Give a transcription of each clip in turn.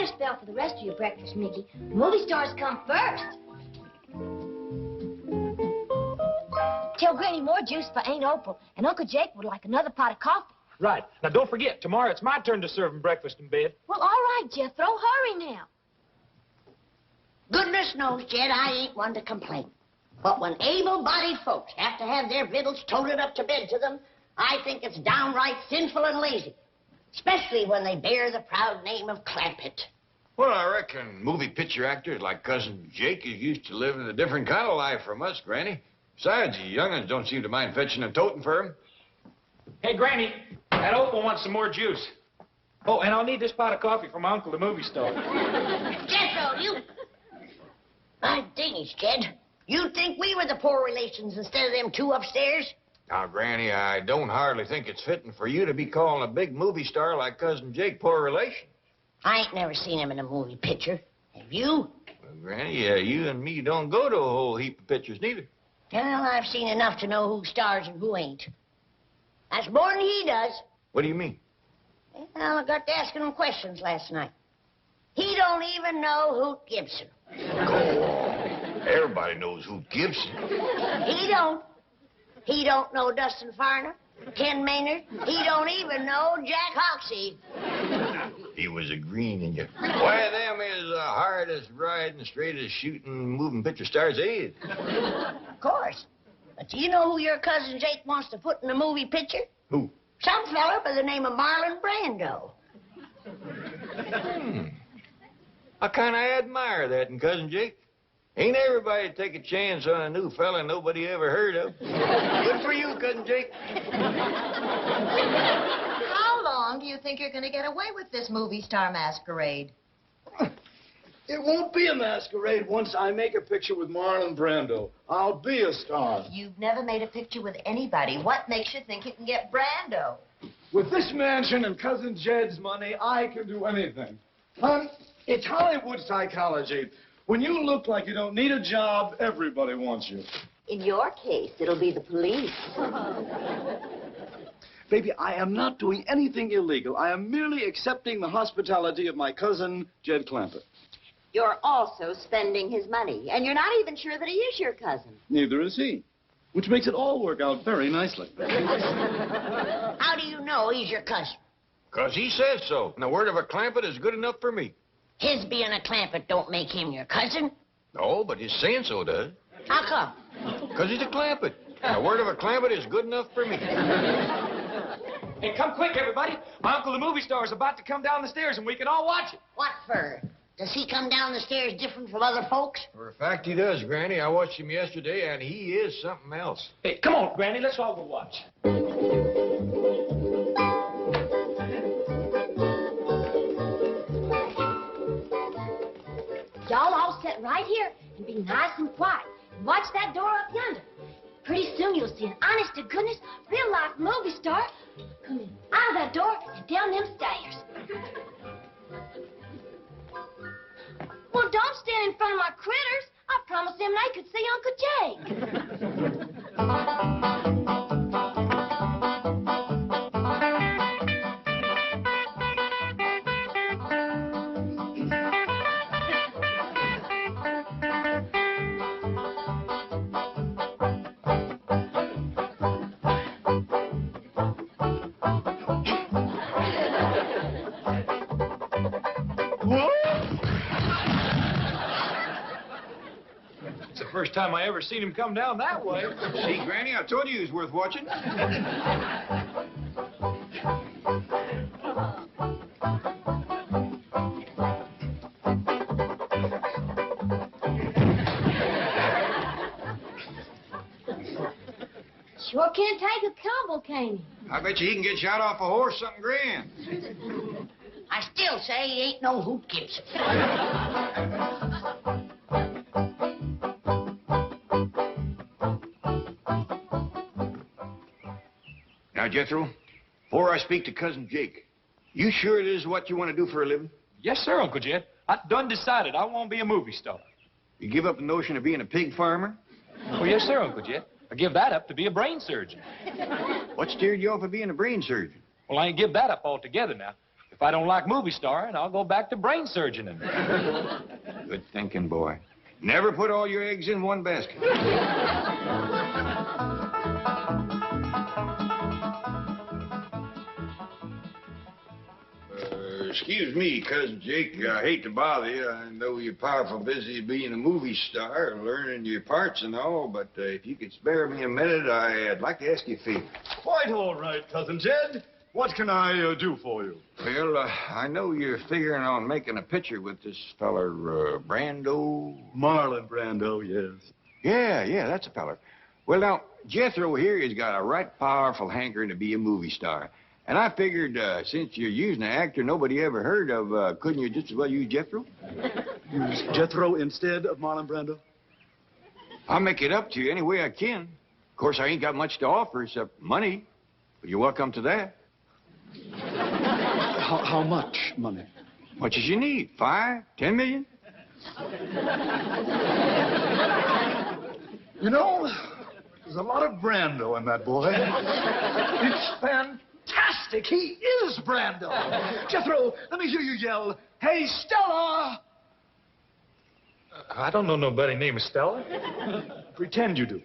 better spell for the rest of your breakfast, Mickey. Movie stars come first. Tell Granny more juice for Aunt Opal, and Uncle Jake would like another pot of coffee. Right. Now, don't forget, tomorrow it's my turn to serve him breakfast in bed. Well, all right, Jethro. Hurry now. Goodness knows, Jed, I ain't one to complain. But when able-bodied folks have to have their victuals toted up to bed to them, I think it's downright sinful and lazy. Especially when they bear the proud name of Clampett. Well, I reckon movie picture actors like Cousin Jake is used to living a different kind of life from us, Granny. Besides, the young'uns don't seem to mind fetching and toting for him. Hey, Granny, that Opal wants some more juice. Oh, and I'll need this pot of coffee from my uncle, the movie star. Jethro, you... My Danish, Jed. You'd think we were the poor relations instead of them two upstairs? Now, Granny, I don't hardly think it's fitting for you to be calling a big movie star like Cousin Jake poor relation. I ain't never seen him in a movie picture. Have you? Well, Granny, you and me don't go to a whole heap of pictures neither. Well, I've seen enough to know who stars and who ain't. That's more than he does. What do you mean? Well, I got to asking him questions last night. He don't even know Hoot Gibson. Go on. Everybody knows Hoot Gibson. He don't. He don't know Dustin Farner, Ken Maynard. He don't even know Jack Hoxie. He was a green in you. Why, them is the hardest riding, straightest shooting, moving picture stars is. Of course. But do you know who your cousin Jake wants to put in a movie picture? Who? Some fella by the name of Marlon Brando. I kind of admire that in Cousin Jake. Ain't everybody take a chance on a new fella nobody ever heard of. Good for you, Cousin Jake. How long do you think you're going to get away with this movie star masquerade? It won't be a masquerade once I make a picture with Marlon Brando. I'll be a star. You've never made a picture with anybody. What makes you think you can get Brando? With this mansion and Cousin Jed's money, I can do anything. Hon, it's Hollywood psychology. When you look like you don't need a job, everybody wants you. In your case, it'll be the police. Baby, I am not doing anything illegal. I am merely accepting the hospitality of my cousin, Jed Clampett. You're also spending his money, and you're not even sure that he is your cousin. Neither is he, which makes it all work out very nicely. How do you know he's your cousin? 'Cause he says so. And the word of a Clampett is good enough for me. His being a Clampett don't make him your cousin. No, but his saying so does. How come? 'Cause he's a Clampett. And the word of a Clampett is good enough for me. Hey, come quick, everybody. My uncle, the movie star, is about to come down the stairs, and we can all watch it. What for? Does he come down the stairs different from other folks? For a fact, he does, Granny. I watched him yesterday, and he is something else. Hey, come on, Granny. Let's all go watch. Y'all all sit right here and be nice and quiet. And watch that door up yonder. Pretty soon you'll see an honest-to-goodness, real-life movie star come in out of that door and down them stairs. Well, don't stand in front of my critters. I promised them they could see Uncle Jake. It's the first time I ever seen him come down that way. See, Granny, I told you he was worth watching. Sure can't take a tumble, can he? I bet you he can get shot off a horse something grand. I still say he ain't no Hoot Gibson. Now, Jethro, before I speak to Cousin Jake, you sure it is what you want to do for a living? Yes, sir, Uncle Jed. I done decided I want to be a movie star. You give up the notion of being a pig farmer? Oh, yes, sir, Uncle Jed. I give that up to be a brain surgeon. What steered you off of being a brain surgeon? Well, I ain't give that up altogether now. If I don't like movie starring, I'll go back to brain surgeoning. Good thinking, boy. Never put all your eggs in one basket. Excuse me, Cousin Jake. I hate to bother you. I know you're powerful busy being a movie star, learning your parts and all, but if you could spare me a minute, I'd like to ask you a favor. Quite all right, Cousin Jed. What can I do for you? Well, I know you're figuring on making a picture with this feller, Brando. Marlon Brando, yes. Yeah, that's a feller. Well, now, Jethro here has got a right powerful hankering to be a movie star. And I figured, since you're using an actor nobody ever heard of, couldn't you just as well use Jethro? Use Jethro instead of Marlon Brando? I'll make it up to you any way I can. Of course, I ain't got much to offer except money, but you're welcome to that. How much money? Much as you need. 5, 10 million? You know, there's a lot of Brando in that boy. It's fantastic. He is Brando. Jethro, let me hear you yell, "Hey, Stella!" I don't know nobody named Stella. Pretend you do.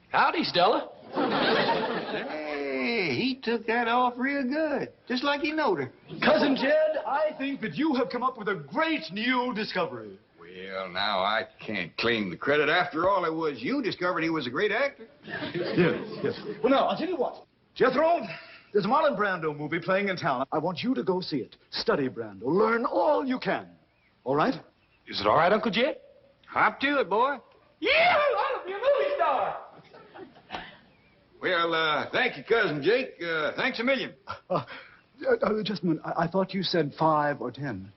Howdy, Stella. Hey, he took that off real good. Just like he knowed her. Cousin Jed, I think that you have come up with a great new discovery. Well, now, I can't claim the credit. After all, it was you discovered he was a great actor. Yes. Well, now, I'll tell you what. Jethro, there's a Marlon Brando movie playing in town. I want you to go see it. Study Brando. Learn all you can. All right? Is it all right, Uncle Jed? Hop to it, boy. Yeah, I'll be a movie star. Well, thank you, Cousin Jake. Thanks a million. Just a minute. I thought you said 5 or 10.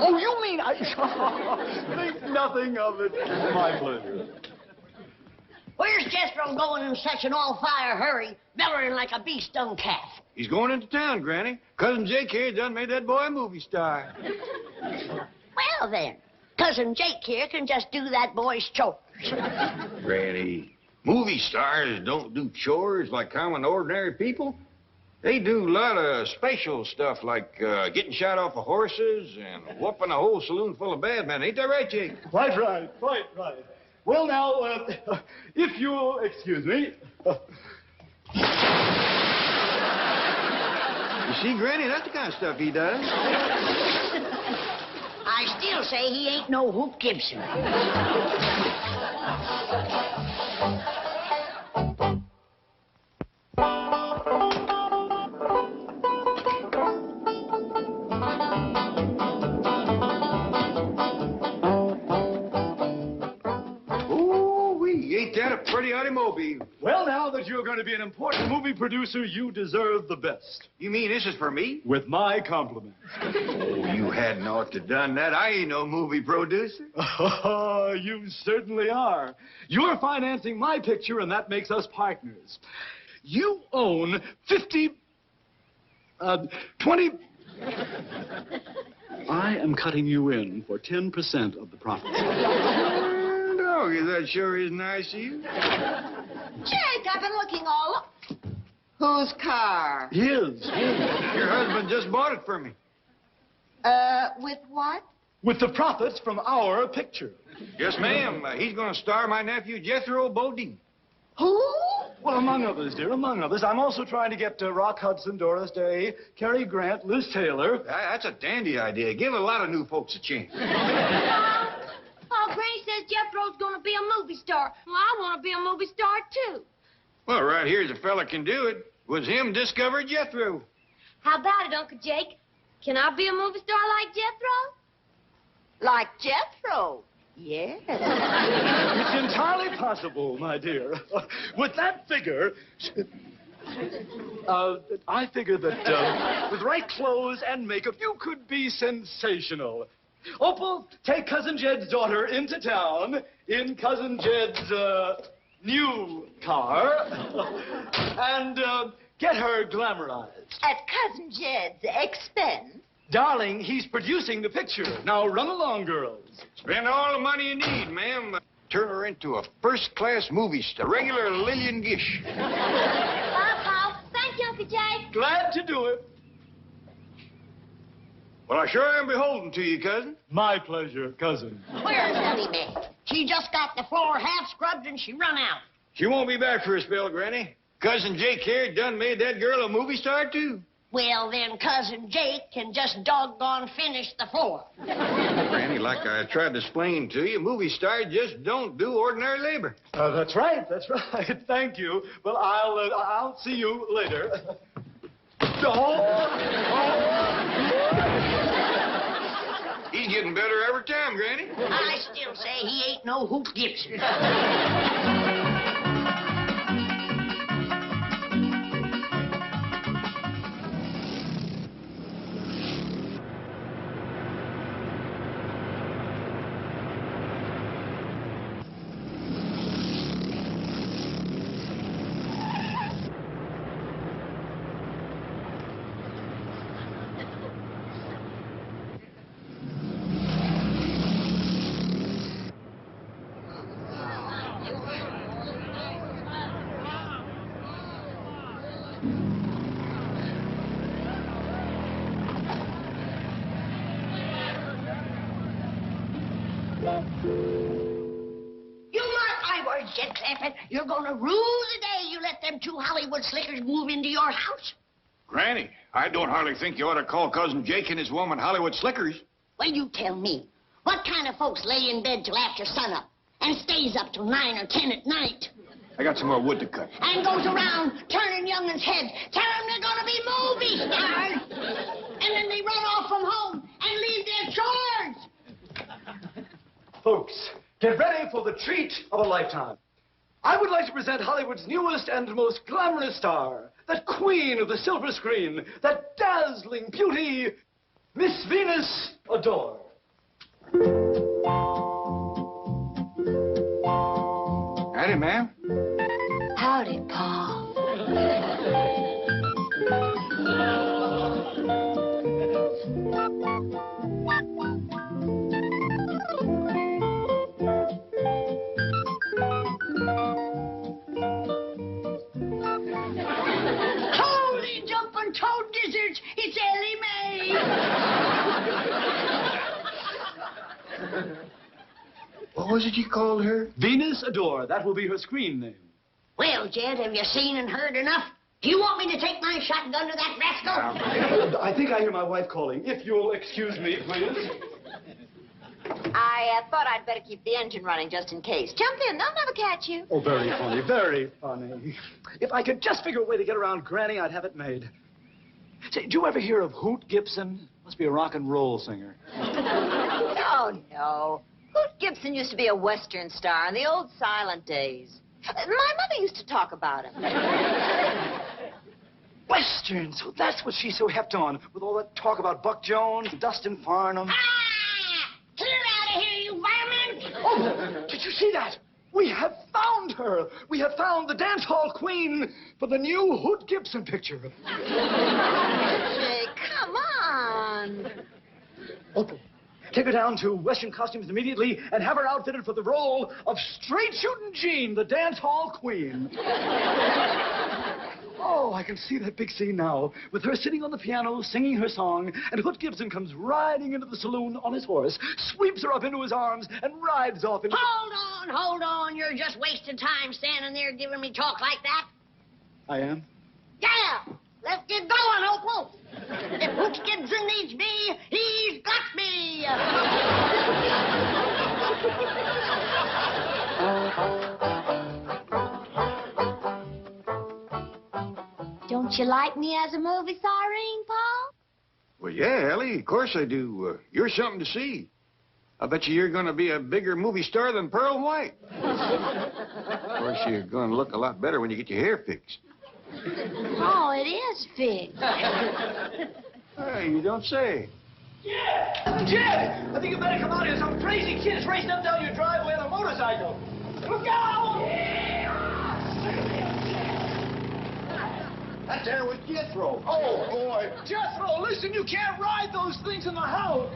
Oh, you mean I... Think nothing of it. My pleasure. Where's Jethro going in such an all-fire hurry, bellowing like a bee-stung calf? He's going into town, Granny. Cousin Jake here done made that boy a movie star. Well, then, Cousin Jake here can just do that boy's chores. Granny, movie stars don't do chores like common, ordinary people. They do a lot of special stuff like getting shot off of horses and whooping a whole saloon full of bad men. Ain't that right, Jake? Quite right. Well, now, if you'll excuse me. You see, Granny, that's the kind of stuff he does. I still say he ain't no Hoop Gibson. Ain't that a pretty automobile? Well, now that you're going to be an important movie producer, you deserve the best. You mean this is for me? With my compliments. Oh, you hadn't ought to done that. I ain't no movie producer. Oh, you certainly are. You're financing my picture, and that makes us partners. You own 20... I am cutting you in for 10% of the profits. Oh, that sure is nice of you. Jake, I've been looking all up. Whose car? His. Your husband just bought it for me. With what? With the profits from our picture. Yes, ma'am. He's going to star my nephew, Jethro Bodine. Who? Well, among others, dear, among others. I'm also trying to get Rock Hudson, Doris Day, Cary Grant, Liz Taylor. That's a dandy idea. Give a lot of new folks a chance. Oh, Granny says Jethro's gonna be a movie star. Well, I want to be a movie star, too. Well, right here's a fella can do it. Was him discovered Jethro. How about it, Uncle Jake? Can I be a movie star like Jethro? Like Jethro? Yes. It's entirely possible, my dear. With that figure, I figure that with right clothes and makeup, you could be sensational. Opal, take Cousin Jed's daughter into town in Cousin Jed's new car and get her glamorized. At Cousin Jed's expense? Darling, he's producing the picture. Now run along, girls. Spend all the money you need, ma'am. Turn her into a first-class movie star, regular Lillian Gish. Uh-oh. Thank you, Uncle Jake. Glad to do it. Well, I sure am beholden to you, cousin. My pleasure, cousin. Where's Elly Mae? She just got the floor half scrubbed and she run out. She won't be back for a spell, Granny. Cousin Jake here done made that girl a movie star, too. Well, then Cousin Jake can just doggone finish the floor. Granny, like I tried to explain to you, movie stars just don't do ordinary labor. That's right. Thank you. Well, I'll see you later. He's getting better every time, Granny. I still say he ain't no Hoot Gibson. You mark my words, Jed Clampett. You're gonna rue the day you let them two Hollywood slickers move into your house. Granny, I don't hardly think you ought to call Cousin Jake and his woman Hollywood slickers. Well, you tell me. What kind of folks lay in bed till after sunup and stays up till 9 or 10 at night I got some more wood to cut. and goes around turning young'uns' heads, telling them they're gonna be movie stars, and then they run off from home and leave their chores? Folks, get ready for the treat of a lifetime. I would like to present Hollywood's newest and most glamorous star, that queen of the silver screen, that dazzling beauty, Miss Venus Adore. Howdy, ma'am. Howdy, Pa. Holy jumping toad gizzards, it's Elly Mae. What was it you called her? Venus Adore. That will be her screen name. Well, Jed, have you seen and heard enough? Do you want me to take my shotgun to that rascal? I think I hear my wife calling. If you'll excuse me, please. I thought I'd better keep the engine running just in case. Jump in. They'll never catch you. Oh, very funny, very funny. If I could just figure a way to get around Granny, I'd have it made. Say, do you ever hear of Hoot Gibson? Must be a rock and roll singer. Oh, no. Hoot Gibson used to be a Western star in the old silent days. My mother used to talk about him. Western, so that's what she's so hepped on, with all that talk about Buck Jones, Dustin Farnham. Ah! Clear out of here, you varmint! Oh, did you see that? We have found her. We have found the dance hall queen for the new Hoot Gibson picture. Jay, come on. Opal, take her down to Western Costumes immediately and have her outfitted for the role of Straight Shootin' Jean, the dance hall queen. Oh, I can see that big scene now, with her sitting on the piano, singing her song, and Hoot Gibson comes riding into the saloon on his horse, sweeps her up into his arms, and rides off into... Hold on. You're just wasting time standing there giving me talk like that. I am? Yeah! Let's get going, Opal. If Hoot Gibson needs me, he's got me. Don't you like me as a movie starring, Pa? Well, yeah, Ellie, of course I do. You're something to see. I bet you're going to be a bigger movie star than Pearl White. Of course, you're going to look a lot better when you get your hair fixed. Oh, it is fixed. Hey, you don't say. Yeah! Jed! I think you better come out here. Some crazy kid is racing up down your driveway on a motorcycle. Look out! That there was Jethro. Oh, boy. Jethro, listen, you can't ride those things in the house.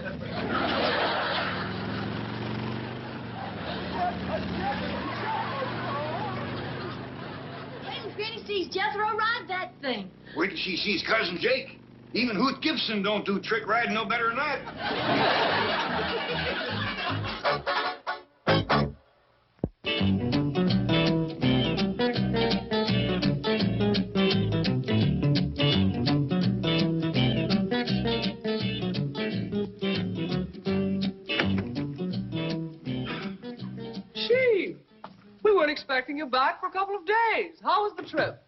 When Granny sees Jethro ride that thing. Wait till she sees Cousin Jake. Even Hoot Gibson don't do trick riding no better than that. Gee, we weren't expecting you back for a couple of days. How was the trip?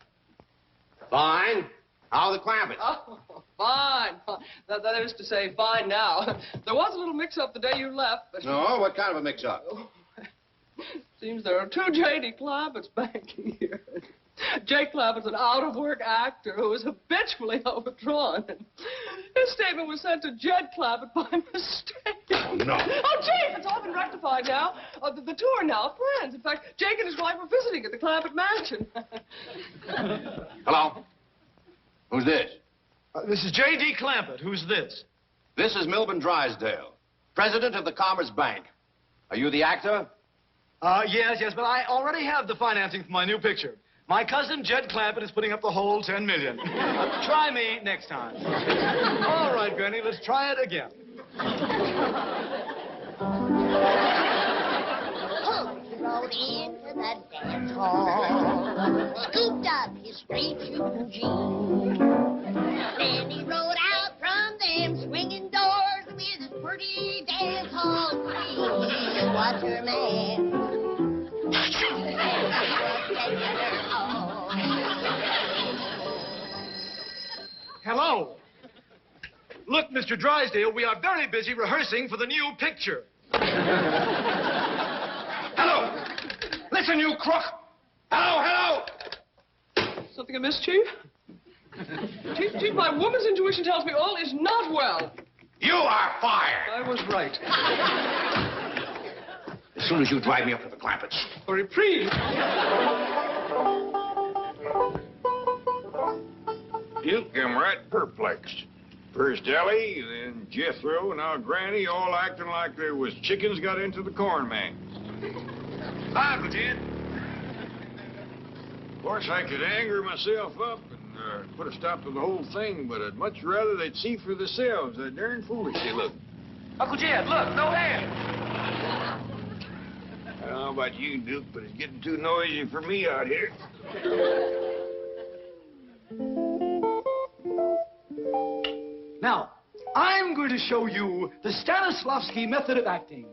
Fine. How are the Clampetts? Oh, fine. That is to say, fine now. There was a little mix-up the day you left, but... No, what kind of a mix-up? Seems there are two J.D. Clampetts banking here. Jake Clampetts, an out-of-work actor who is habitually overdrawn. His statement was sent to Jed Clampett by mistake. No. Oh, Jake, it's all been rectified now. The two are now friends. In fact, Jake and his wife are visiting at the Clampett mansion. Hello? Who's this? This is J.D. Clampett. Who's this? This is Milburn Drysdale, president of the Commerce Bank. Are you the actor? Yes, but I already have the financing for my new picture. My cousin, Jed Clampett, is putting up the whole $10 million. Try me next time. All right, Granny, let's try it again. He rode into the dance hall, scooped up his straight shooting jeans. Then he rode out from them swinging doors with his pretty dance hall queen. What's her man? Hello. Look, Mr. Drysdale, we are very busy rehearsing for the new picture. Hello! Listen, you crook! Hello! Something amiss, Chief? Chief, my woman's intuition tells me all is not well. You are fired! I was right. As soon as you drive me up to the Clampetts. A reprieve. Duke, I'm right perplexed. First Elly, then Jethro, now Granny, all acting like there was chickens got into the corn man. Hi, Uncle Jed. Of course, I could anger myself up and put a stop to the whole thing, but I'd much rather they'd see for themselves how darn foolish they look. Uncle Jed, look, no hand. I don't know about you, Duke, but it's getting too noisy for me out here. Now, I'm going to show you the Stanislavski method of acting.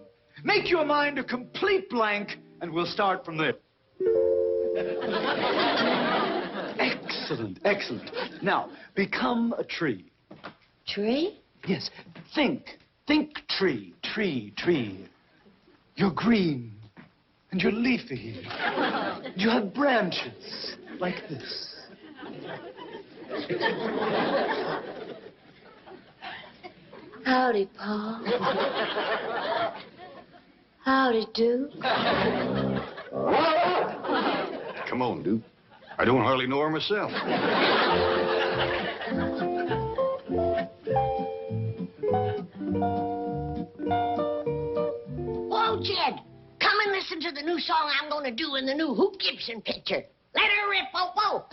Make your mind a complete blank, and we'll start from there. Excellent. Now, become a tree. Tree? Yes, think tree. You're green, and you're leafy. You have branches like this. Howdy, Pa. Howdy, Duke. Come on, Duke. I don't hardly know her myself. Whoa, Jed, come and listen to the new song I'm going to do in the new Hoot Gibson picture. Let her rip, whoa.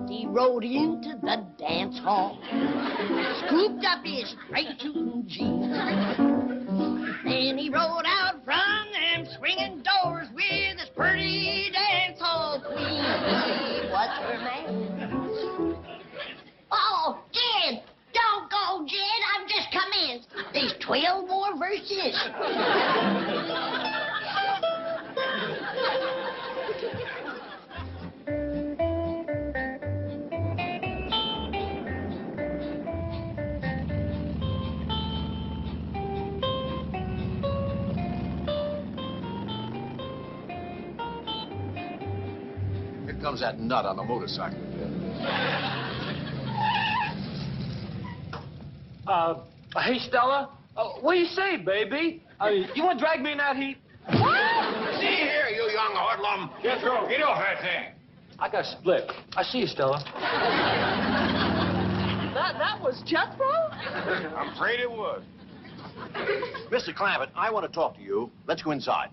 He rode into the dance hall, scooped up his straight shooting jeans. Then he rode out from them swinging doors with his pretty dance hall queen. What's her name? Oh, Jed, don't go, Jed. I've just come in. There's 12 more verses. Comes that nut on the motorcycle. Hey, Stella, what do you say, baby? You want to drag me in that heat? See here, you young hoodlum. Jethro, get off that thing. I got split. I see you, Stella. That was Jethro? I'm afraid it was. Mr. Clampett, I want to talk to you. Let's go inside.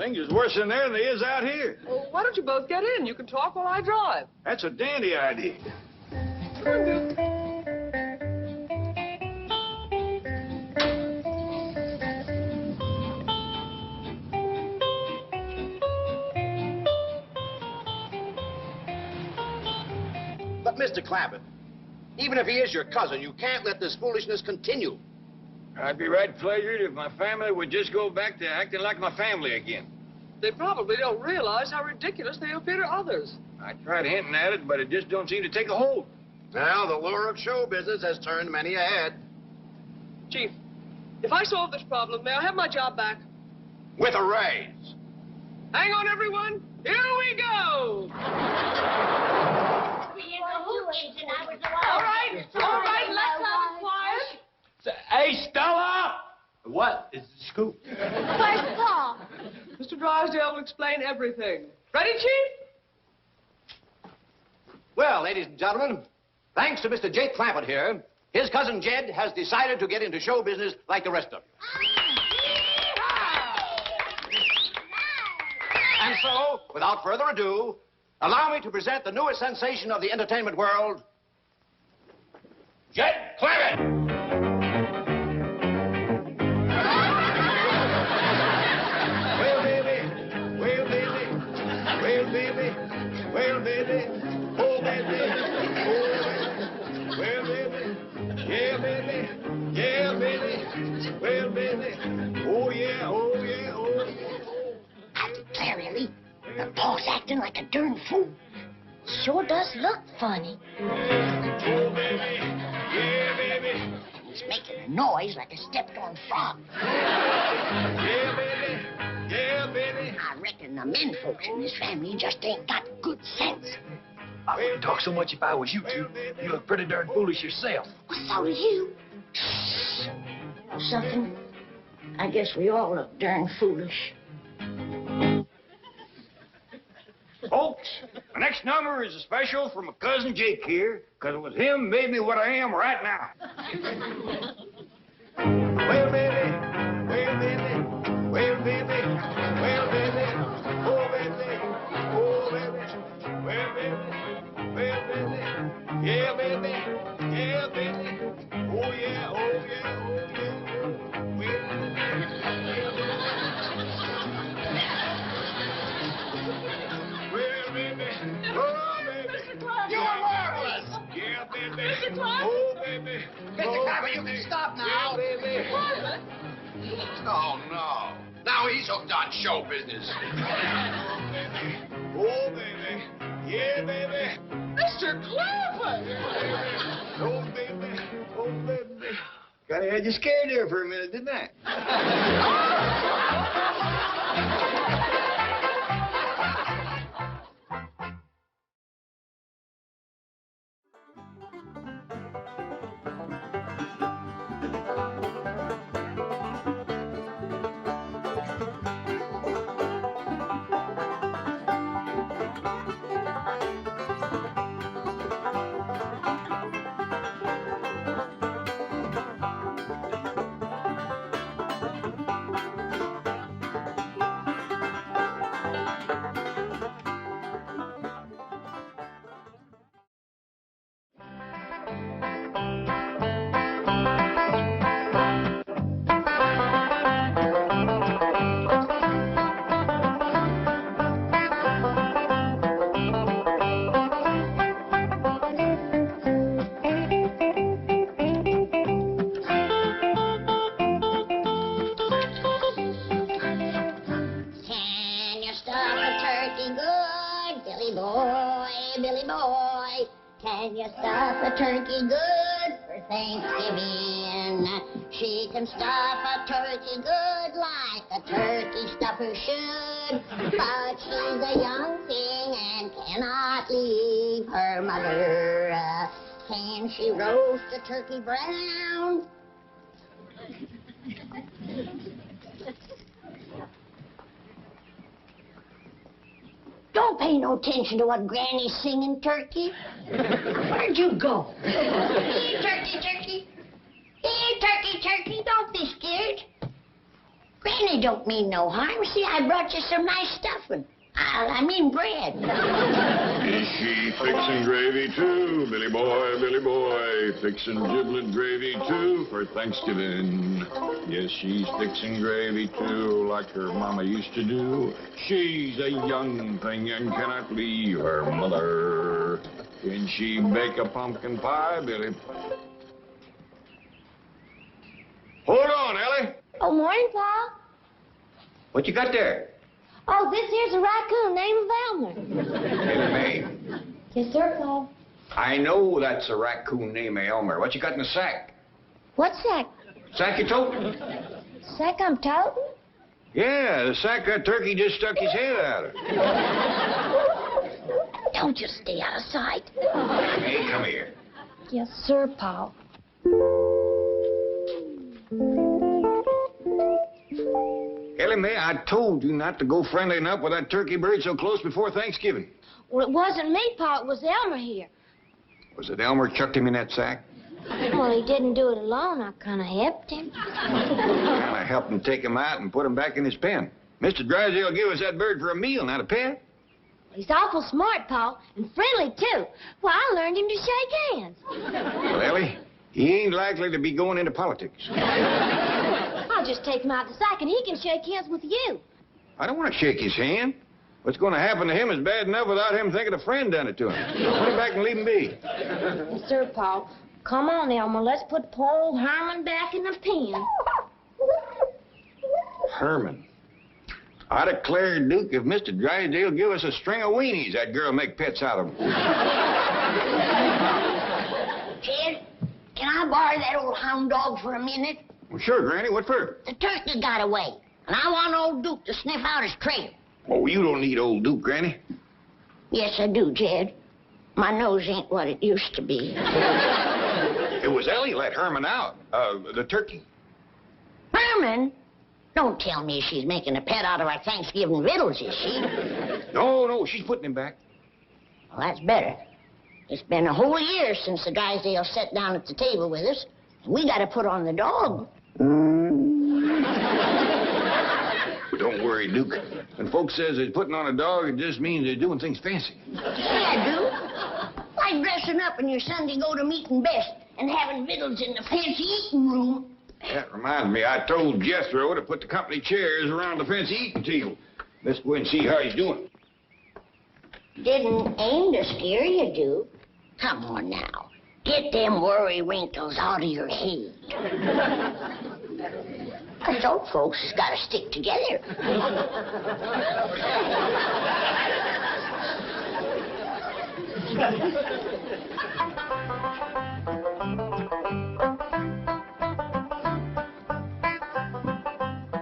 Things is worse in there than they is out here. Well, why don't you both get in? You can talk while I drive. That's a dandy idea. But, Mr. Clampett, even if he is your cousin, you can't let this foolishness continue. I'd be right pleasured if my family would just go back to acting like my family again. They probably don't realize how ridiculous they appear to others. I tried hinting at it, but it just don't seem to take a hold. Well, the lure of show business has turned many a head. Chief, if I solve this problem, may I have my job back? With a raise. Hang on, everyone. Here we go. All right, let's have it quiet. Hey, Stella! What is the scoop? Where's Paul? Mr. Drysdale will explain everything. Ready, Chief? Well, ladies and gentlemen, thanks to Mr. Jake Clampett here, his cousin Jed has decided to get into show business like the rest of you. And so, without further ado, allow me to present the newest sensation of the entertainment world, Jed Clampett! Well, baby, oh, baby, oh, baby, well, baby, yeah, baby, yeah, baby, well, baby, oh, yeah, oh, yeah, oh, yeah. I declare, Elly, the Paul's acting like a darn fool. Sure does look funny. Oh, baby, yeah, baby, He's making a noise like a stepped-on frog. yeah, baby, yeah, baby. I reckon the men folks in this family just ain't got good sense. I wouldn't talk so much if I was you two. You look pretty darn foolish yourself. Well, so do you. Shh. You know something? I guess we all look darn foolish. Folks, the next number is a special from my cousin Jake here, because it was him made me what I am right now. Well, baby, well, baby, well, baby, well, baby, oh, baby, oh, baby, well, baby, well, baby, yeah, baby, yeah, baby, oh, yeah, oh, yeah, oh, yeah, well, baby, oh, baby, You're marvelous! yeah, baby, oh, baby, Mr. Clampett, you can stop now. yeah, baby. Oh, no. Now he's hooked on show business. Oh, baby. Yeah, baby. Mr. Clampett! Oh, baby. Oh, baby. Kind of had you scared there for a minute, didn't I? Can you stuff a turkey good, Billy boy, Billy boy? Can you stuff a turkey good for Thanksgiving? She can stuff a turkey good like a turkey stuffer should, but she's a young thing and cannot leave her mother. Can she roast a turkey brown? Don't pay no attention to what Granny's singing, Turkey. Where'd you go? Here, Turkey, Turkey. Here, Turkey, Turkey. Don't be scared. Granny Granny don't mean no harm. See, I brought you some nice stuffing. I mean bread. Is she fixing gravy too, Billy boy, fixing giblet gravy too for Thanksgiving. Yes, she's fixing gravy too, like her mama used to do. She's a young thing and cannot leave her mother. Can she bake a pumpkin pie, Billy? Hold on, Ellie. Oh, morning, Paul. What you got there? Oh, this here's a raccoon named Elmer. Ellie Mae. Yes, sir, Paul. I know that's a raccoon named Elmer. What you got in the sack? What sack? Sack you toting? Sack I'm toting? Yeah, the sack that turkey just stuck his head out of. Don't just stay out of sight. Hey, come here. Yes, sir, Paul. Ellie Mae, I told you not to go friendlying up with that turkey bird so close before Thanksgiving. Well, it wasn't me, Paul. It was Elmer here. Was it Elmer chucked him in that sack? Well, he didn't do it alone. I kind of helped him. Kind of helped him take him out and put him back in his pen. Mr. Drysdale gave us that bird for a meal, not a pet. He's awful smart, Paul, and friendly, too. Well, I learned him to shake hands. Well, Ellie, he ain't likely to be going into politics. I'll just take him out the sack, and he can shake hands with you. I don't want to shake his hand. What's going to happen to him is bad enough without him thinking a friend done it to him. Put him back and leave him be. Yes, sir, Paul. Come on, Elmer. Let's put poor old Herman back in the pen. Herman. I declare, Duke, if Mr. Drysdale give us a string of weenies, that girl make pets out of them. Jed, can I borrow that old hound dog for a minute? Well, sure, Granny. What for? The turkey got away, and I want old Duke to sniff out his trail. Oh, you don't need old Duke, Granny. Yes, I do, Jed. My nose ain't what it used to be. It was Ellie let Herman out. The turkey. Herman? Don't tell me she's making a pet out of our Thanksgiving victuals, is she? No, she's putting him back. Well, that's better. It's been a whole year since the Drysdale sat down at the table with us. We got to put on the dog. Don't worry, Duke. When folks says they're putting on a dog, it just means they're doing things fancy. Yeah, I do. Like dressing up in your Sunday go-to-meeting best and having victuals in the fancy eating room. That reminds me, I told Jethro to put the company chairs around the fancy eating table. Let's go and see how he's doing. Didn't aim to scare you, Duke. Come on now. Get them worry wrinkles out of your head. Adult folks has got to stick together.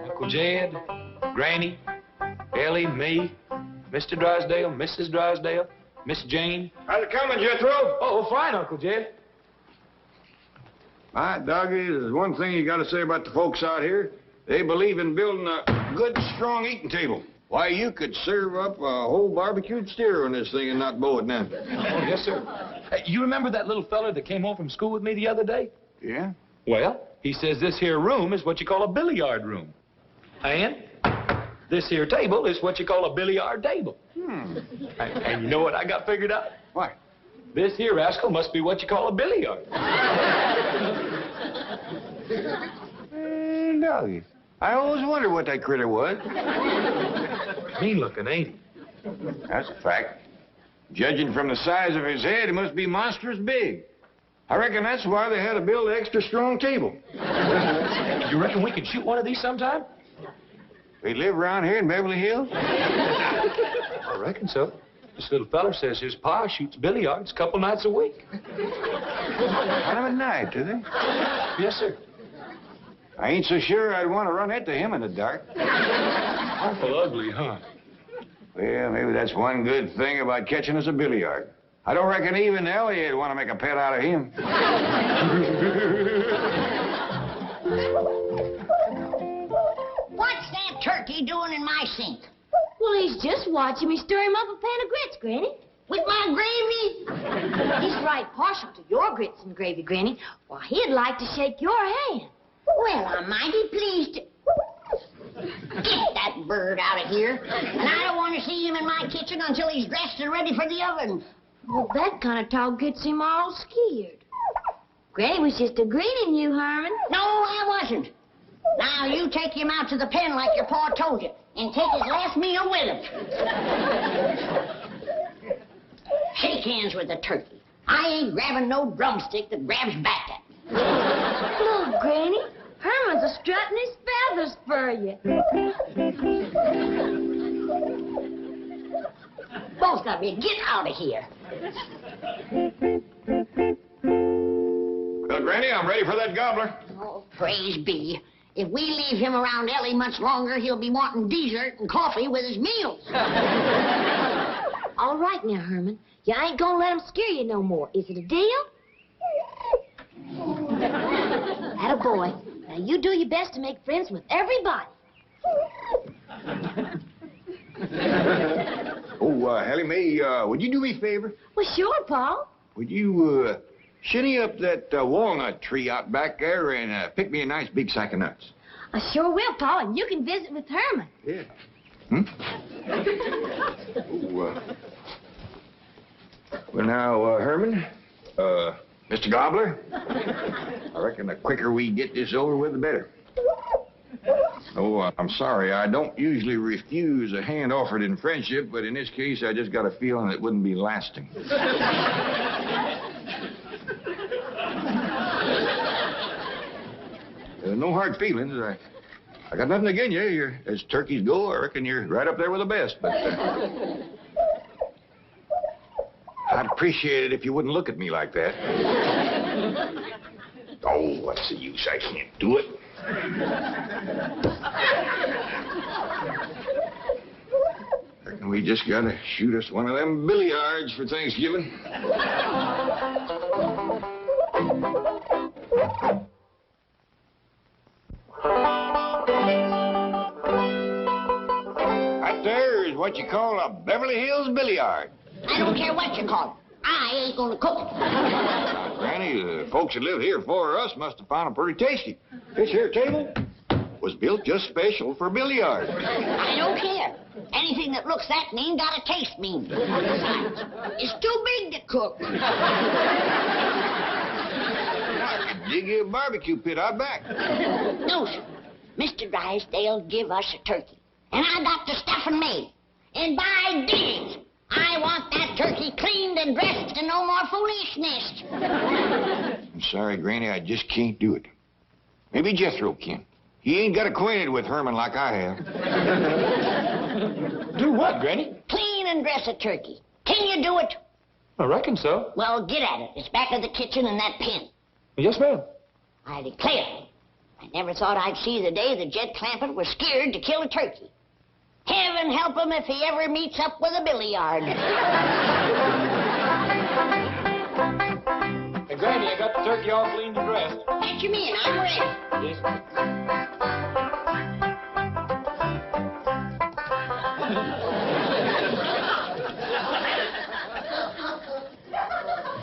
Uncle Jed, Granny, Ellie, me, Mr. Drysdale, Mrs. Drysdale, Miss Jane. How's it coming, Jethro? Oh, fine, Uncle Jed. My doggy, there's one thing you got to say about the folks out here. They believe in building a good, strong eating table. Why, you could serve up a whole barbecued steer on this thing and not bow it down. Oh, yes, sir. Hey, you remember that little fella that came home from school with me the other day? Yeah? Well, he says this here room is what you call a billiard room. And this here table is what you call a billiard table. And you know what I got figured out? What? This here rascal must be what you call a billiard. Doggy. I always wondered what that critter was. Mean looking, ain't he? That's a fact. Judging from the size of his head, he must be monstrous big. I reckon that's why they had to build an extra strong table. You reckon we could shoot one of these sometime? They live around here in Beverly Hills? I reckon so. This little feller says his pa shoots billiards a couple nights a week. Kind of a night, do they? Yes, sir. I ain't so sure I'd want to run into him in the dark. Awful ugly, huh? Well, maybe that's one good thing about catching us a billiard. I don't reckon even Elliot would want to make a pet out of him. What's that turkey doing in my sink? Well, he's just watching me stir him up a pan of grits, Granny. With my gravy? He's right partial to your grits and gravy, Granny. Why, he'd like to shake your hand. Well, I'm mighty pleased. Get that bird out of here. And I don't want to see him in my kitchen until he's dressed and ready for the oven. Well, that kind of talk gets him all scared. Granny was just agreeing you, Herman. No, I wasn't. Now, you take him out to the pen like your pa told you, and take his last meal with him. Shake hands with the turkey. I ain't grabbing no drumstick that grabs back at me. Look, Granny, Herman's a strutting his feathers for you. Both of you, get out of here. Well, Granny, I'm ready for that gobbler. Oh, praise be. If we leave him around Elly much longer, he'll be wanting dessert and coffee with his meals. All right now, Herman. You ain't gonna let him scare you no more. Is it a deal? Attaboy. Now you do your best to make friends with everybody. Ellie Mae, would you do me a favor? Well, sure, Pa. Would you, shinny up that walnut tree out back there and pick me a nice big sack of nuts? I sure will, Pa, and you can visit with Herman. Yeah. Hmm? Well, now, Herman, Mr. Gobbler, I reckon the quicker we get this over with, the better. Oh, I'm sorry. I don't usually refuse a hand offered in friendship, but in this case, I just got a feeling it wouldn't be lasting. No hard feelings. I got nothing against you. You're, as turkeys go, I reckon you're right up there with the best. But I'd appreciate it if you wouldn't look at me like that. Oh, what's the use? I can't do it. Reckon we just gotta shoot us one of them billiards for Thanksgiving. Right there is what you call a Beverly Hills billiard. I don't care what you call it. I ain't gonna cook it. Granny, the folks that live here before us must have found them pretty tasty. This here table was built just special for billiards. I don't care. Anything that looks that mean gotta taste mean. Besides, it's too big to cook. I could dig you a barbecue pit out back. No, sir. Mr. Drysdale give us a turkey. And I got the stuffing made. And by digs, I want that turkey cleaned and dressed and no more foolishness. I'm sorry, Granny, I just can't do it. Maybe Jethro can. He ain't got acquainted with Herman like I have. Do what, Granny? Clean and dress a turkey. Can you do it? I reckon so. Well, get at it. It's back of the kitchen in that pen. Yes, ma'am. I declare, I never thought I'd see the day that Jed Clampett was scared to kill a turkey. Heaven help him if he ever meets up with a billiard. Hey, Granny, I got the turkey all cleaned and dressed. Fetch him in. I'm ready. Yes.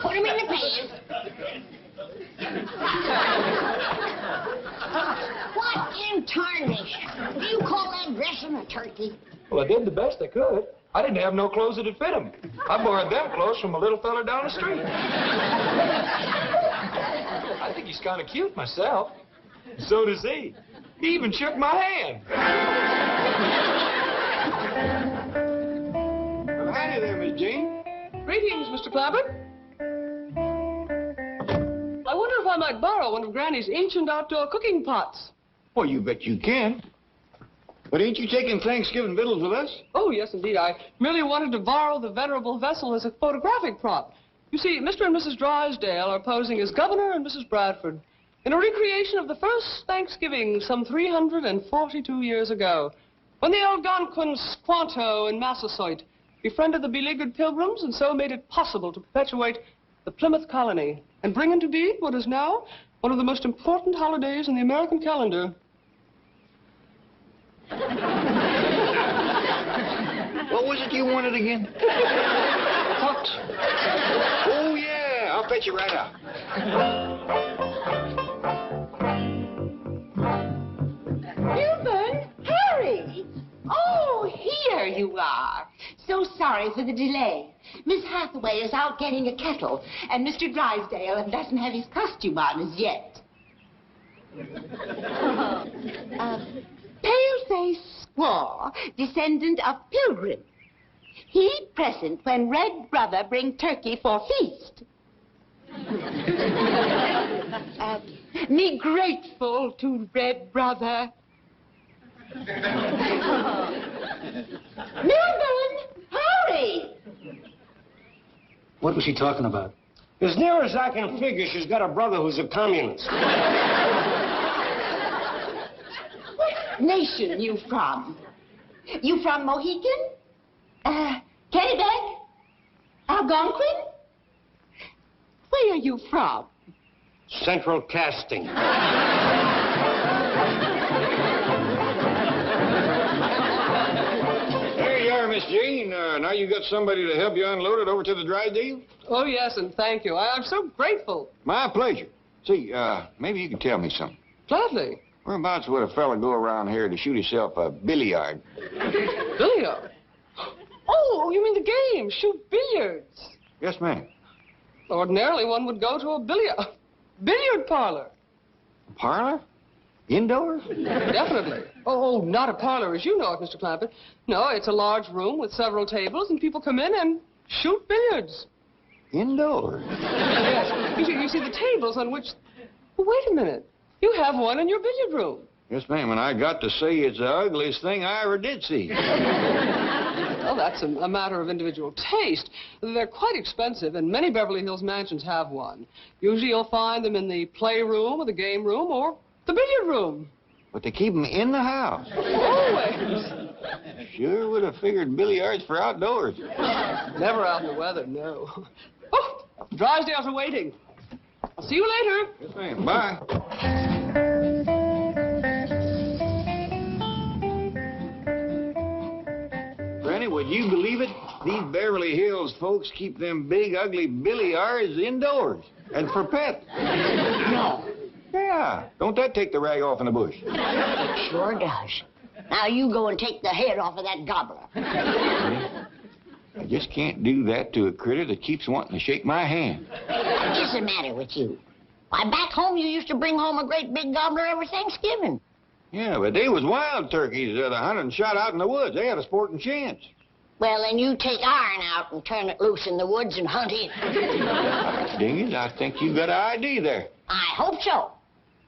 Put him in the pan. What in tarnation? Do you call that dressing a turkey? Well, I did the best I could. I didn't have no clothes that'd fit him. I borrowed them clothes from a little fella down the street. I think he's kind of cute myself. So does he. He even shook my hand. Well, howdy there, Miss Jane. Greetings, Mr. Clampett. I wonder if I might borrow one of Granny's ancient outdoor cooking pots. Well, you bet you can. But ain't you taking Thanksgiving victuals with us? Oh, yes, indeed. I merely wanted to borrow the venerable vessel as a photographic prop. You see, Mr. and Mrs. Drysdale are posing as Governor and Mrs. Bradford in a recreation of the first Thanksgiving some 342 years ago, when the Algonquins Squanto and Massasoit befriended the beleaguered Pilgrims and so made it possible to perpetuate the Plymouth colony and bring into being what is now one of the most important holidays in the American calendar. What was it you wanted again? Pot. Oh, yeah. I'll fetch you right out. You burned Harry. So sorry for the delay. Miss Hathaway is out getting a kettle, and Mr. Drysdale doesn't have his costume on as yet. Pale-faced squaw, descendant of pilgrim. He present when red brother bring turkey for feast. Me grateful to red brother. Milburn, hurry! What was she talking about? As near as I can figure, she's got a brother who's a communist. What nation you from? You from Mohican? Kennebec? Algonquin? Where are you from? Central Casting. There you are, Miss Jean. Now you got somebody to help you unload it over to the dry deal? Oh, yes, and thank you. I'm so grateful. My pleasure. See, maybe you can tell me something. Gladly. Whereabouts would a fella go around here to shoot himself a billiard? Billiard? Oh, you mean the game, shoot billiards. Yes, ma'am. Ordinarily, one would go to a billiard parlor. A parlor? Indoors? Definitely. Oh, not a parlor as you know it, Mr. Clampett. No, it's a large room with several tables, and people come in and shoot billiards. Indoors? Yes. You see the tables on which... Well, wait a minute. You have one in your billiard room. Yes, ma'am, and I got to say it's the ugliest thing I ever did see. Well, that's a matter of individual taste. They're quite expensive, and many Beverly Hills mansions have one. Usually you'll find them in the playroom or the game room or the billiard room. But they keep them in the house. Always. Sure would have figured billiards for outdoors. Never out in the weather, no. Oh, Drysdale's are waiting. I'll see you later. Yes, ma'am. Bye. Granny, would you believe it? These Beverly Hills folks keep them big, ugly billiards indoors. And for pets. No. Yeah. Don't that take the rag off in the bush? It sure does. Now you go and take the head off of that gobbler. I just can't do that to a critter that keeps wanting to shake my hand. What's the matter with you? Why, back home you used to bring home a great big gobbler every Thanksgiving. Yeah, but they was wild turkeys that hunted and shot out in the woods. They had a sporting chance. Well, then you take iron out and turn it loose in the woods and hunt in. Ding it, I think you got an idea there. I hope so.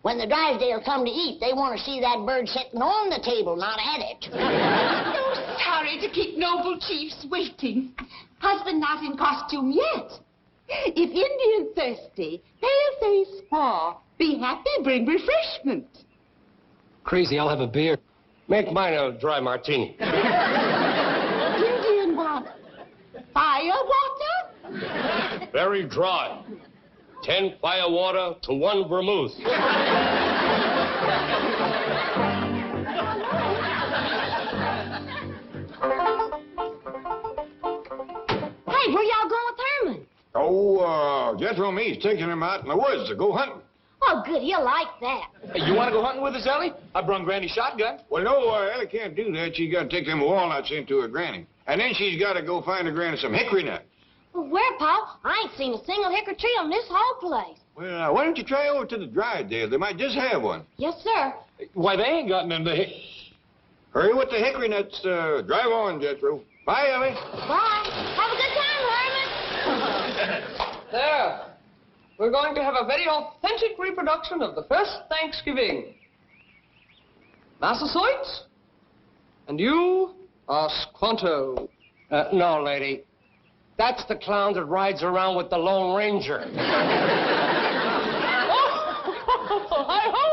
When the Drysdale come to eat, they want to see that bird sitting on the table, not at it. So sorry to keep noble chiefs waiting. Husband not in costume yet. If Indian thirsty, pale-faced squaw, be happy, bring refreshment. Crazy, I'll have a beer. Make mine a dry martini. Indian water. Fire water? Very dry. 10 fire water to 1 vermouth. Hey, where y'all going with Herman? Oh, Jethro and me's taking him out in the woods to go hunting. Oh, good, he'll like that. Hey, you want to go hunting with us, Ellie? I brung Granny's shotgun. Well, no, Ellie can't do that. She's got to take them walnuts into her granny. And then she's got to go find her granny some hickory nuts. Well, where, Pa? I ain't seen a single hickory tree on this whole place. Well, why don't you try over to the Drysdale? They might just have one. Yes, sir. Why, they ain't got none of the... Hurry with the hickory nuts. Drive on, Jethro. Bye, Ellie. Bye. Have a good time, Herman. There. We're going to have a very authentic reproduction of the first Thanksgiving. Massasoit? And you are Squanto. No, lady. That's the clown that rides around with the Lone Ranger. Hi-ho!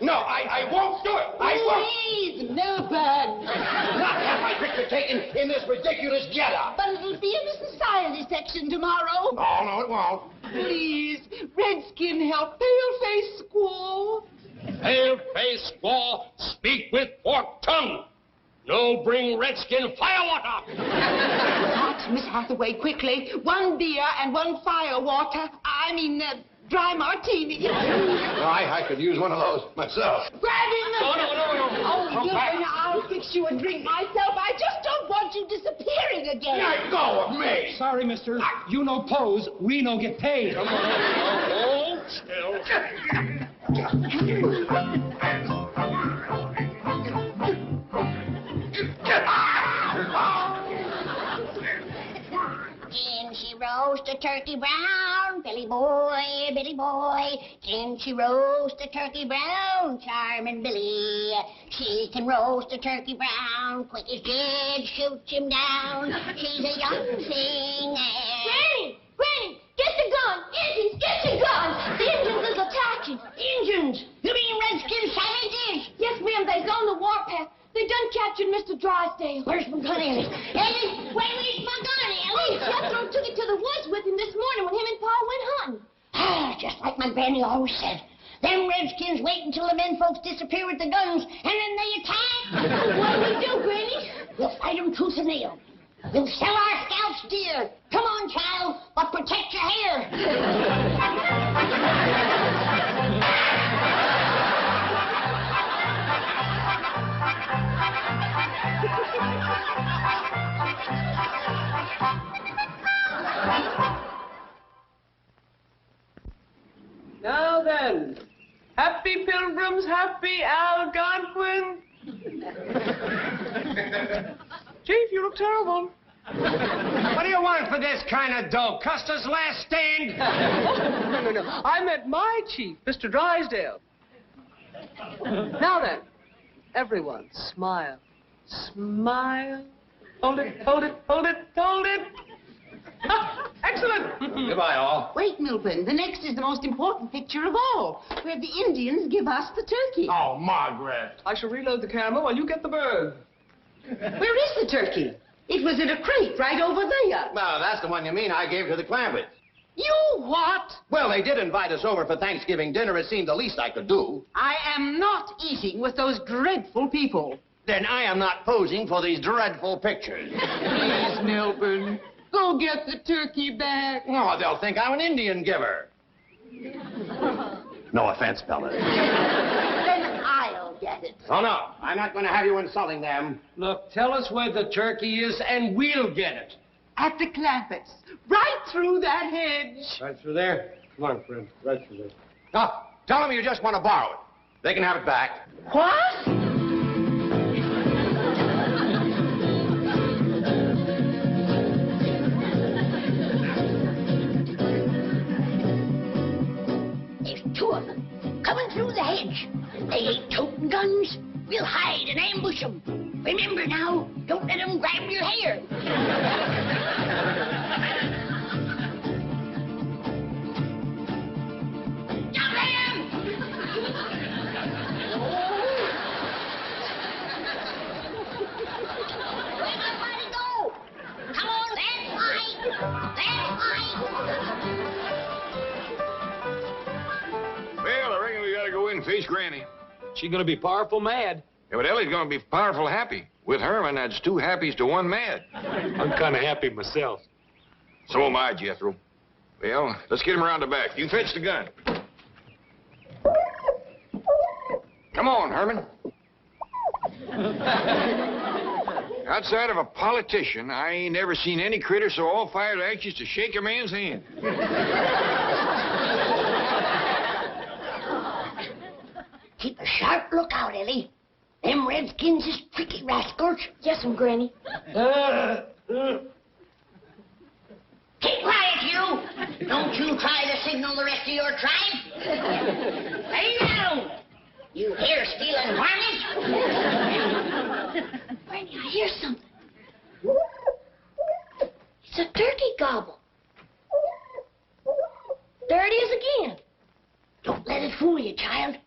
No, I won't do it. I won't. Please, Milburn. Not have my picture taken in this ridiculous getup. But it'll be in the society section tomorrow. Oh, no, it won't. Please, Redskin, help pale-faced squaw. Pale-faced squaw, speak with forked tongue. No bring redskin firewater. Hot, Miss Hathaway, quickly. 1 beer and 1 firewater. Dry martini. Well, I could use one of those myself. Grab him. No. Oh, Milton, I'll fix you a drink myself. I just don't want you disappearing again. Let go of me! Sorry, mister. You no pose, we no get paid. Come on. Hold still. Can she roast a turkey brown, Billy boy, Billy boy? Can she roast a turkey brown, charming Billy? She can roast a turkey brown, quick as Jed shoots him down. She's a young thing. Granny! Granny! Get the gun! Indians, get the gun! The Indians is attacking! Injuns! You mean Redskin savages? Yes, ma'am, they's on the warpath. They done captured Mr. Drysdale. Where's my gun, Ellie? Ellie, where's my gun, Ellie? Jethro took it to the woods with him this morning when him and Pa went hunting. Ah, just like my granny always said. Them Redskins wait until the men folks disappear with the guns, and then they attack. What do we do, Granny? We'll fight them tooth and nail. We'll sell our scalps dear. Come on, child, but protect your Now then, happy pilgrims, happy Algonquin. Chief, you look terrible. What do you want for this kind of dope? Custer's last stand? No. I meant my chief, Mr. Drysdale. Now then, everyone, smile. Smile. Hold it. Excellent. Goodbye, all. Wait, Milton. The next is the most important picture of all, where the Indians give us the turkey. Oh, Margaret. I shall reload the camera while you get the bird. Where is the turkey? It was in a crate right over there. Well, that's the one you mean I gave to the Clampetts. You what? Well, they did invite us over for Thanksgiving dinner. It seemed the least I could do. I am not eating with those dreadful people. Then I am not posing for these dreadful pictures. Please, Milburn, go get the turkey back. Oh, they'll think I'm an Indian giver. No offense, fellas. Then I'll get it. Oh, no. I'm not going to have you insulting them. Look, tell us where the turkey is, and we'll get it. At the Clampetts, right through that hedge. Right through there? Come on, friend. Right through there. Oh, tell them you just want to borrow it. They can have it back. What? There's two of them coming through the hedge. They ain't toting guns. We'll hide and ambush them. Remember now, don't let them grab your hair. Don't let them! Where'd everybody go? Come on, that's right. That's right. Well, I reckon we gotta go in and face Granny. She's gonna be powerful mad. Yeah, but Ellie's gonna be powerful happy. With Herman, that's two happies to one mad. I'm kind of happy myself. So am I, Jethro. Well, let's get him around the back. You fetch the gun. Come on, Herman. Outside of a politician, I ain't never seen any critter so all fired anxious to shake a man's hand. Keep a sharp lookout, Ellie. Them Redskins is tricky rascals. Yes'm, Granny. Keep quiet, you! Don't you try to signal the rest of your tribe. Lay down! You hair-stealing varmint! Granny, I hear something. It's a turkey gobble. There it is again. Don't let it fool you, child.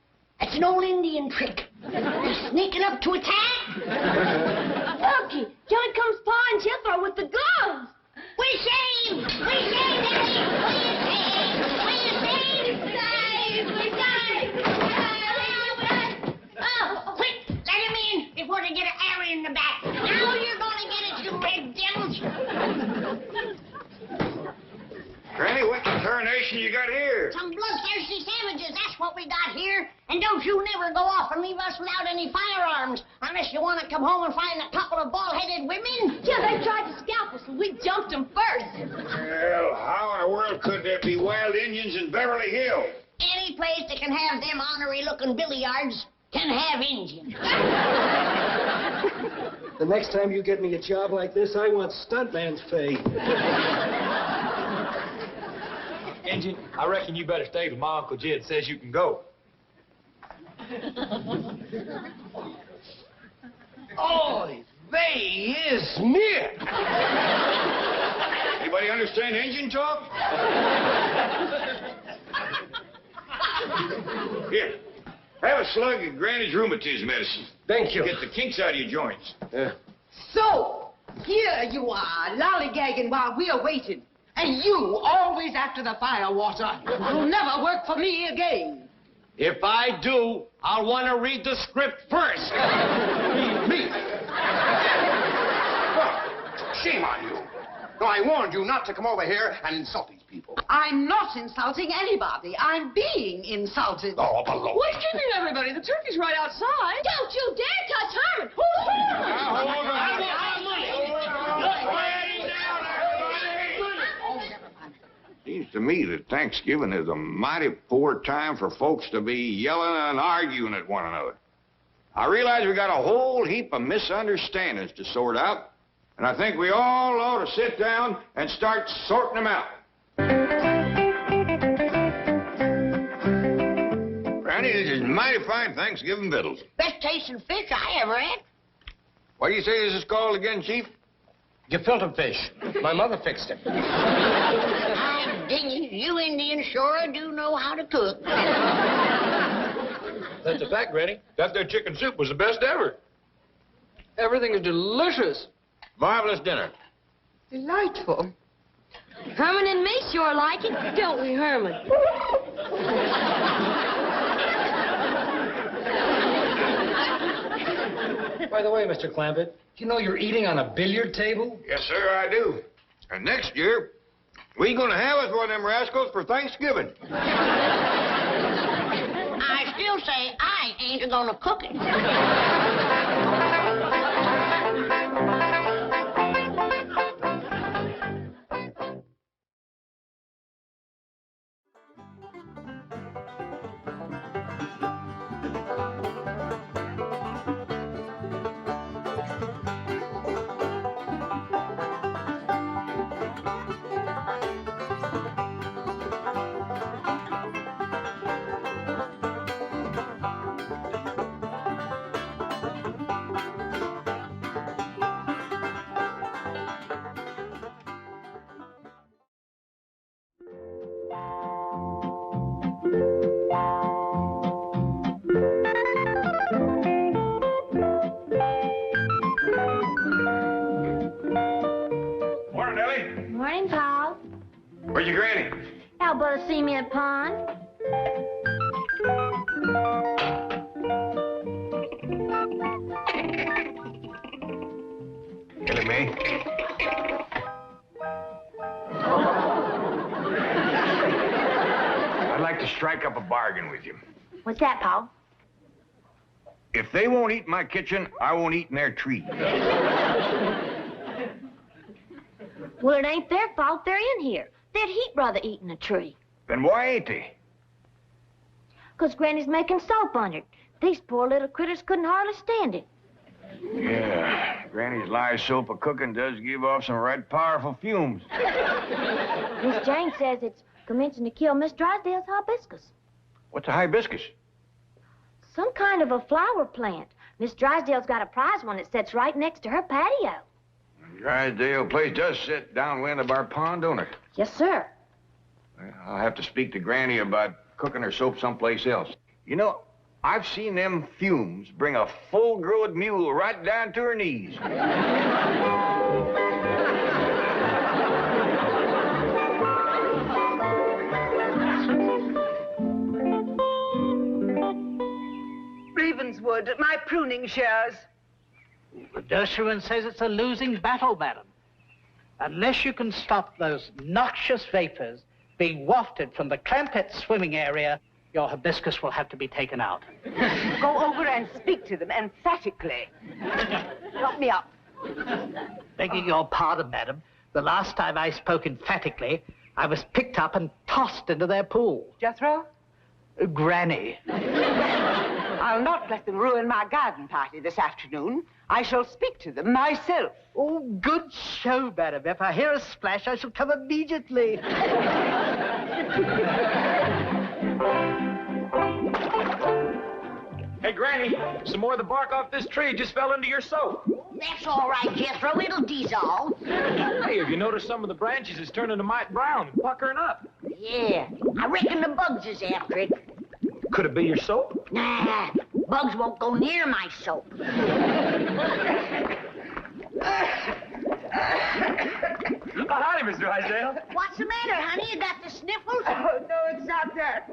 That's an old Indian trick. They're sneaking up to attack. Turkey, here comes Pa and Jethro with the guns. We saved! We saved, Ellie! We saved! We saved! Oh, quick! Let him in before they get an arrow in the back. Now you're gonna get it, you red devils! Granny, what tarnation you got here? Some blood what we got here? And don't you never go off and leave us without any firearms, unless you want to come home and find a couple of bald-headed women. Yeah, they tried to scalp us, and we jumped them first. Well, how in the world could there be wild Indians in Beverly Hills? Any place that can have them ornery-looking billiards can have Indians. The next time you get me a job like this, I want stuntman's pay. Injun, I reckon you better stay till my Uncle Jed says you can go. Oh, they is near. Anybody understand Indian talk? Here, have a slug of Granny's rheumatism medicine. Thank you. Get the kinks out of your joints. So, here you are, lollygagging while we're waiting. And you, always after the firewater. You'll never work for me again. If I do, I'll want to read the script first. Me? Well, shame on you. No, I warned you not to come over here and insult these people. I'm not insulting anybody. I'm being insulted. Oh, below. What's keeping everybody? The turkey's right outside. Don't you dare touch Herman! Who's Herman? Now, hold on. Seems to me that Thanksgiving is a mighty poor time for folks to be yelling and arguing at one another. I realize we got a whole heap of misunderstandings to sort out, and I think we all ought to sit down and start sorting them out. Granny, this is mighty fine Thanksgiving victuals. Best tasting fish I ever had. What do you say this is called again, Chief? Gefilte fish. My mother fixed it. I'm dinging. You Indians sure do know how to cook. That's a fact, Granny. That there chicken soup was the best ever. Everything is delicious. Marvelous dinner. Delightful. Herman and me sure like it, don't we, Herman? By the way, Mr. Clampett, you know you're eating on a billiard table? Yes, sir, I do. And next year, we gonna have us one of them rascals for Thanksgiving. I still say I ain't gonna cook it. Morning, Ellie. Morning, Paul. Where's your granny? Out by the cement pond. Ellie Mae. I'd like to strike up a bargain with you. What's that, Paul? If they won't eat in my kitchen, I won't eat in their tree. Well, it ain't their fault they're in here. They'd heap rather eating a tree. Then why ain't they? 'Cause Granny's making soap on it. These poor little critters couldn't hardly stand it. Yeah, Granny's lye soap of cooking does give off some right powerful fumes. Miss Jane says it's commencing to kill Miss Drysdale's hibiscus. What's a hibiscus? Some kind of a flower plant. Miss Drysdale's got a prize one that sits right next to her patio. Drysdale place does sit downwind of our pond, don't it? Yes, sir. Well, I'll have to speak to Granny about cooking her soap someplace else. You know, I've seen them fumes bring a full-grown mule right down to her knees. Ravenswood, my pruning shears. The Dershowitz says it's a losing battle, madam. Unless you can stop those noxious vapors being wafted from the Clampetts swimming area, Your hibiscus will have to be taken out. Go over and speak to them emphatically. Help me up. Begging your pardon, madam, the last time I spoke emphatically, I was picked up and tossed into their pool. Jethro? Granny. I'll not let them ruin my garden party this afternoon. I shall speak to them myself. Oh, good show, madam. If I hear a splash, I shall come immediately. Hey, Granny, some more of the bark off this tree just fell into your soap. That's all right, Jethro. It'll dissolve. Hey, have you noticed some of the branches is turning a mite brown, puckering up? Yeah, I reckon the bugs is after it. Could it be your soap? Nah, bugs won't go near my soap. Oh, howdy, Miss Drysdale. What's the matter, honey? You got the sniffles? Oh, no, it's not that.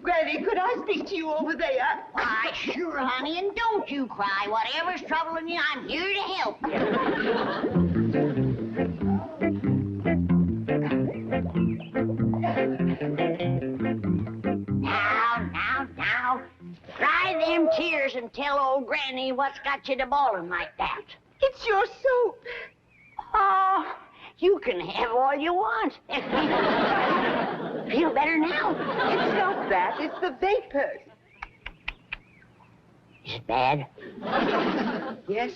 Granny, could I speak to you over there? Why, sure, honey, and don't you cry. Whatever's troubling you, I'm here to help Now. Dry them tears and tell old Granny what's got you to bawling like that. It's your soap. Oh, you can have all you want. Feel better now? It's not that. It's the vapors. Is it bad? Yes.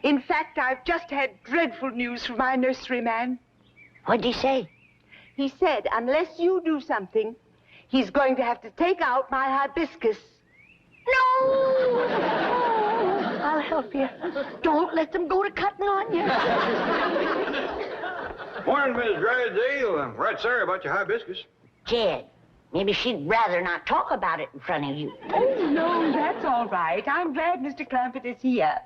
In fact, I've just had dreadful news from my nurseryman. What'd he say? He said, unless you do something, he's going to have to take out my hibiscus. No! I'll help you. Don't let them go to cutting on you. Morning, Miss Drysdale. I'm right sorry about your hibiscus. Jed, maybe she'd rather not talk about it in front of you. Oh, no, that's all right. I'm glad Mr. Clampett is here.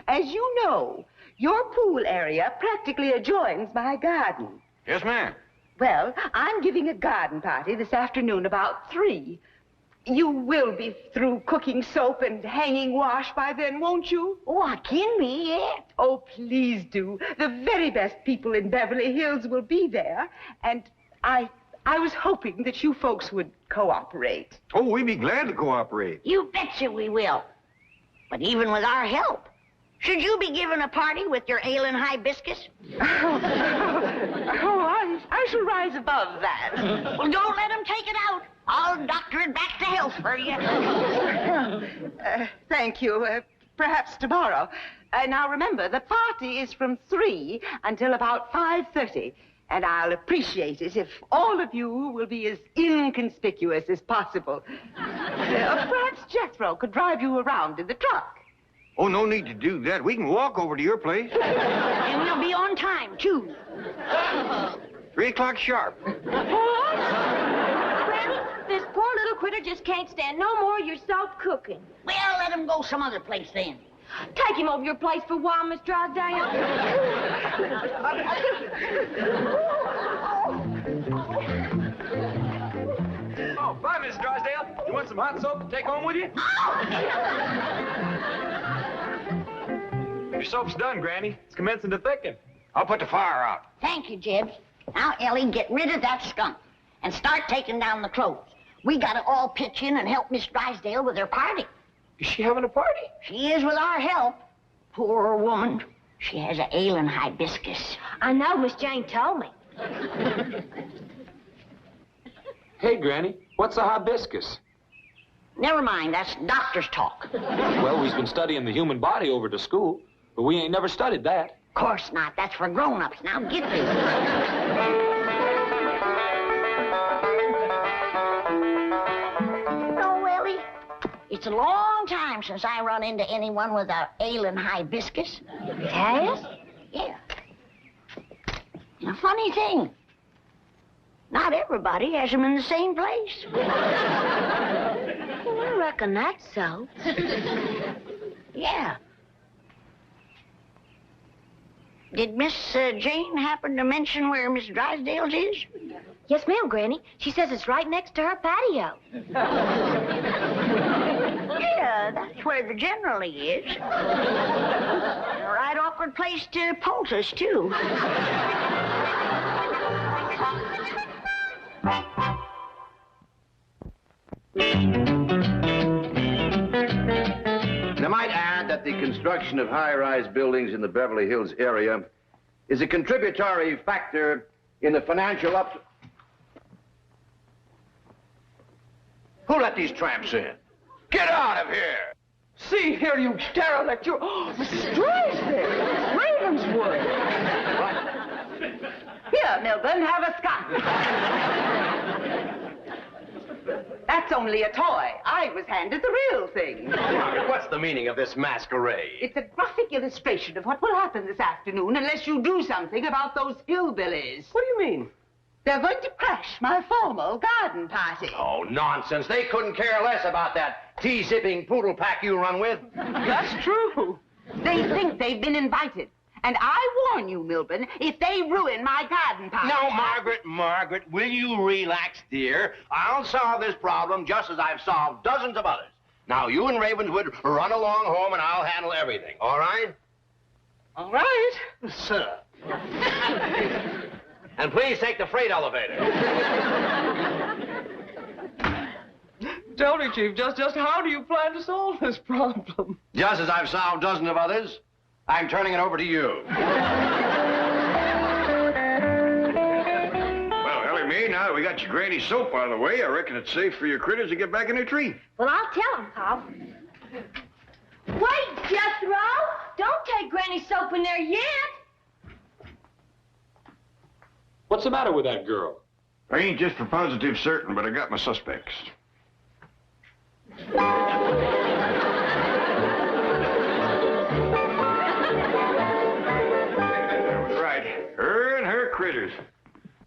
As you know, your pool area practically adjoins my garden. Yes, ma'am. Well, I'm giving a garden party this afternoon about 3. You will be through cooking soap and hanging wash by then, won't you? Oh, I can be, yeah. Oh, please do. The very best people in Beverly Hills will be there, and I was hoping that you folks would cooperate. Oh, we'd be glad to cooperate. You betcha we will. But even with our help, should you be giving a party with your ailing hibiscus? I shall rise above that. Well, don't let them take it out. I'll doctor it back to health for you. Thank you. Perhaps tomorrow. Now, remember, the party is from 3 until about 5:30. And I'll appreciate it if all of you will be as inconspicuous as possible. Perhaps Jethro could drive you around in the truck. Oh, no need to do that. We can walk over to your place. And we'll be on time, too. 3 o'clock sharp. Granny, this poor little critter just can't stand no more of your soap cooking. Well, let him go some other place then. Take him over your place for a while, Miss Drysdale. Oh, bye, Miss Drysdale. You want some hot soap to take home with you? Your soap's done, Granny. It's commencing to thicken. I'll put the fire out. Thank you, Jibs. Now, Ellie, get rid of that skunk and start taking down the clothes. We gotta all pitch in and help Miss Drysdale with her party. Is she having a party? She is with our help. Poor woman. She has an ailing hibiscus. I know, Miss Jane told me. Hey, Granny, what's a hibiscus? Never mind, that's doctor's talk. Well, we've been studying the human body over to school, but we ain't never studied that. Of course not. That's for grown-ups. Now get this. No, Ellie. It's a long time since I run into anyone with a ailing hibiscus. It has? Yeah. And a funny thing, not everybody has them in the same place. Well, I reckon that's so. Yeah. Did Miss Jane happen to mention where Miss Drysdale's is? Yes, ma'am, Granny. She says it's right next to her patio. Yeah, that's where the generally is. A right awkward place to poultice, too. And I might add that the construction of high-rise buildings in the Beverly Hills area is a contributory factor in the financial Who let these tramps in? Get out of here! See here, you derelict, you... Oh, Mrs. Drysdale, Ravenswood. What? Here, Milburn, have a scotch. That's only a toy. I was handed the real thing. Margaret, what's the meaning of this masquerade? It's a graphic illustration of what will happen this afternoon unless you do something about those hillbillies. What do you mean? They're going to crash my formal garden party. Oh, nonsense. They couldn't care less about that tea-sipping poodle pack you run with. That's true. They think they've been invited. And I warn you, Milburn, if they ruin my garden party... No, Margaret, will you relax, dear? I'll solve this problem just as I've solved dozens of others. Now, you and Ravenswood run along home and I'll handle everything, all right? All right. Sir. And please take the freight elevator. Tell me, Chief, just how do you plan to solve this problem? Just as I've solved dozens of others, I'm turning it over to you. Well, Elly Needs, now that we got your granny soap out of the way, I reckon it's safe for your critters to get back in their tree. Well, I'll tell them, Pop. Wait, Jethro! Don't take Granny soap in there yet. What's the matter with that girl? I ain't just for positive certain, but I got my suspects. Her and her critters.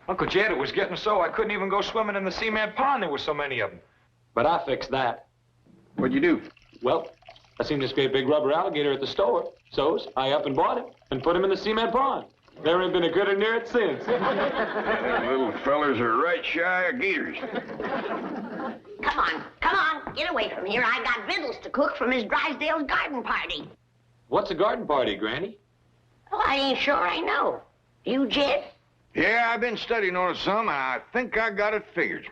Uncle Jed, it was getting so I couldn't even go swimming in the cement pond. There were so many of them. But I fixed that. What'd you do? Well, I seen this great big rubber alligator at the store. So I up and bought him and put him in the cement pond. There ain't been a critter near it since. Them little fellers are right shy of gators. Come on, get away from here. I got victuals to cook for Miss Drysdale's garden party. What's a garden party, Granny? Oh, I ain't sure I know. You, Jed? Yeah, I've been studying on it some, and I think I got it figured.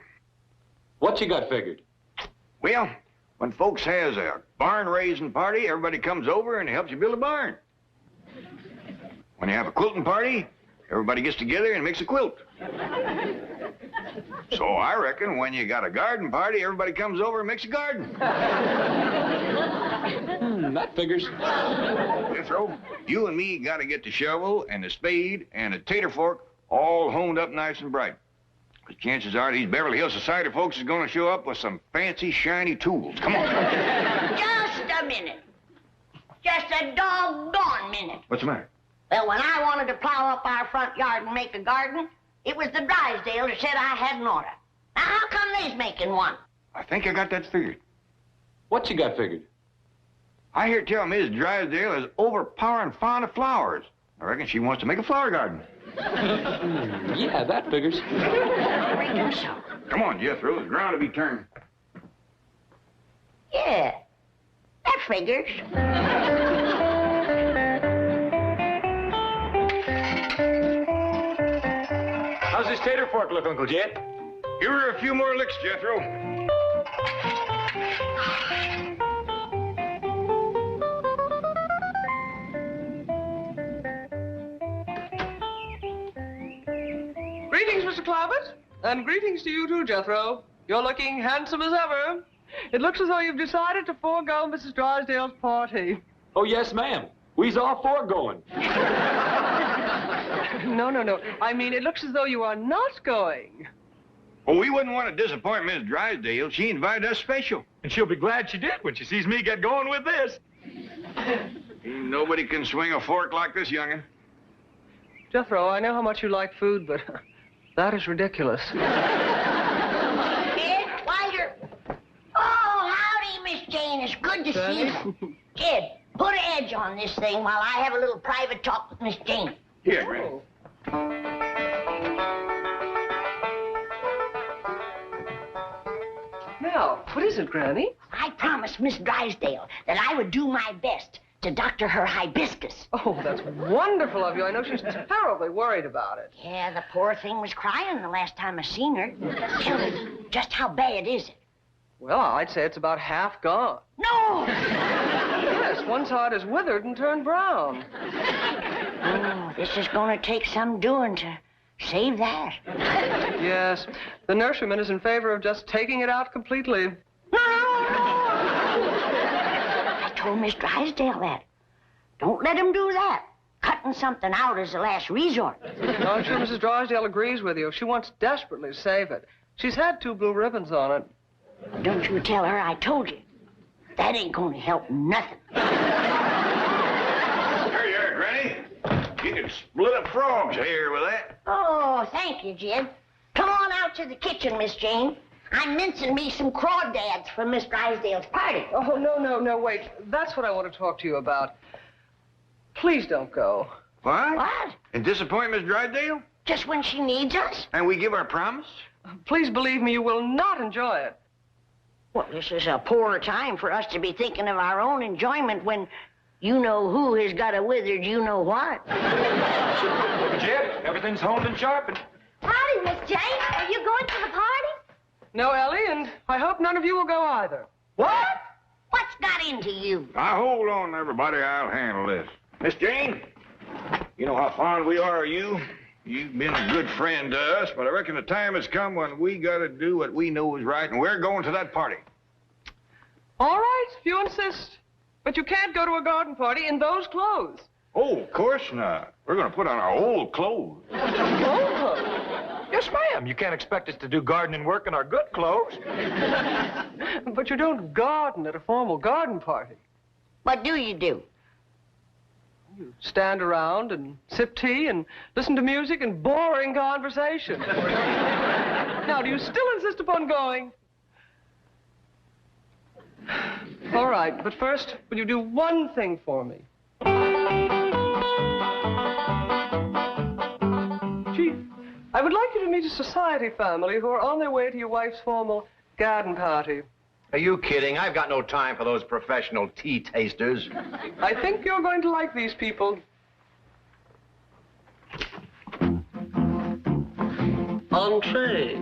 What you got figured? Well, when folks has a barn-raising party, everybody comes over and helps you build a barn. When you have a quilting party, everybody gets together and makes a quilt. So I reckon when you got a garden party, everybody comes over and makes a garden. That figures. Jethro, you and me got to get the shovel and the spade and the tater fork all honed up nice and bright. Because chances are these Beverly Hills Society folks is going to show up with some fancy, shiny tools. Come on. Just a minute. Just a doggone minute. What's the matter? Well, when I wanted to plow up our front yard and make a garden, it was the Drysdales that said I had an order. Now, how come they's making one? I think I got that figured. What you got figured? I hear tell Miss Drysdale is overpowering fond of flowers. I reckon she wants to make a flower garden. Yeah, that figures. I reckon so. Come on, Jethro, there's ground to be turned. Yeah, that figures. How's this tater fork look, Uncle Jed? Give her a few more licks, Jethro. Greetings, Mr. Clampetts. And greetings to you too, Jethro. You're looking handsome as ever. It looks as though you've decided to forego Mrs. Drysdale's party. Oh, yes, ma'am. We's all for going. No. I mean, it looks as though you are not going. Well, we wouldn't want to disappoint Miss Drysdale. She invited us special. And she'll be glad she did when she sees me get going with this. Nobody can swing a fork like this young'un. Jethro, I know how much you like food, but that is ridiculous. Kid, Wider. Oh, howdy, Miss Jane. It's good to see you. Kid, put an edge on this thing while I have a little private talk with Miss Jane. Here, Granny. Now, what is it, Granny? I promised Miss Drysdale that I would do my best to doctor her hibiscus. Oh, that's wonderful of you. I know she's terribly worried about it. Yeah, the poor thing was crying the last time I seen her. Tell me, just how bad is it? Well, I'd say it's about half gone. No! Yes, one side is withered and turned brown. Oh, this is going to take some doing to save that. Yes, the nurseryman is in favor of just taking it out completely. No! I told Miss Drysdale that. Don't let him do that. Cutting something out is the last resort. No, I'm sure Mrs. Drysdale agrees with you. She wants desperately to save it. She's had 2 blue ribbons on it. Don't you tell her I told you. That ain't going to help nothing. There you are, Granny. You can split up frogs here with that. Oh, thank you, Jed. Come on out to the kitchen, Miss Jane. I'm mincing me some crawdads for Miss Drysdale's party. Oh, no, wait. That's what I want to talk to you about. Please don't go. What? What? And disappoint Miss Drysdale? Just when she needs us? And we give our promise? Please believe me, you will not enjoy it. Well, this is a poor time for us to be thinking of our own enjoyment when you know who has got a withered you know what. Jed, everything's honed and sharpened. Howdy, Miss Jane. Are you going to the party? No, Ellie, and I hope none of you will go either. What? What's got into you? Now, hold on, everybody. I'll handle this. Miss Jane, you know how fond we are of you. You've been a good friend to us, but I reckon the time has come when we got to do what we know is right, and we're going to that party. All right, if you insist. But you can't go to a garden party in those clothes. Oh, of course not. We're going to put on our old clothes. Old clothes? Yes, ma'am. You can't expect us to do gardening work in our good clothes. But you don't garden at a formal garden party. What do you do? You stand around and sip tea and listen to music and boring conversation. Now, do you still insist upon going? All right, but first, will you do one thing for me? Chief, I would like you to meet a society family who are on their way to your wife's formal garden party. Are you kidding? I've got no time for those professional tea tasters. I think you're going to like these people. Entree.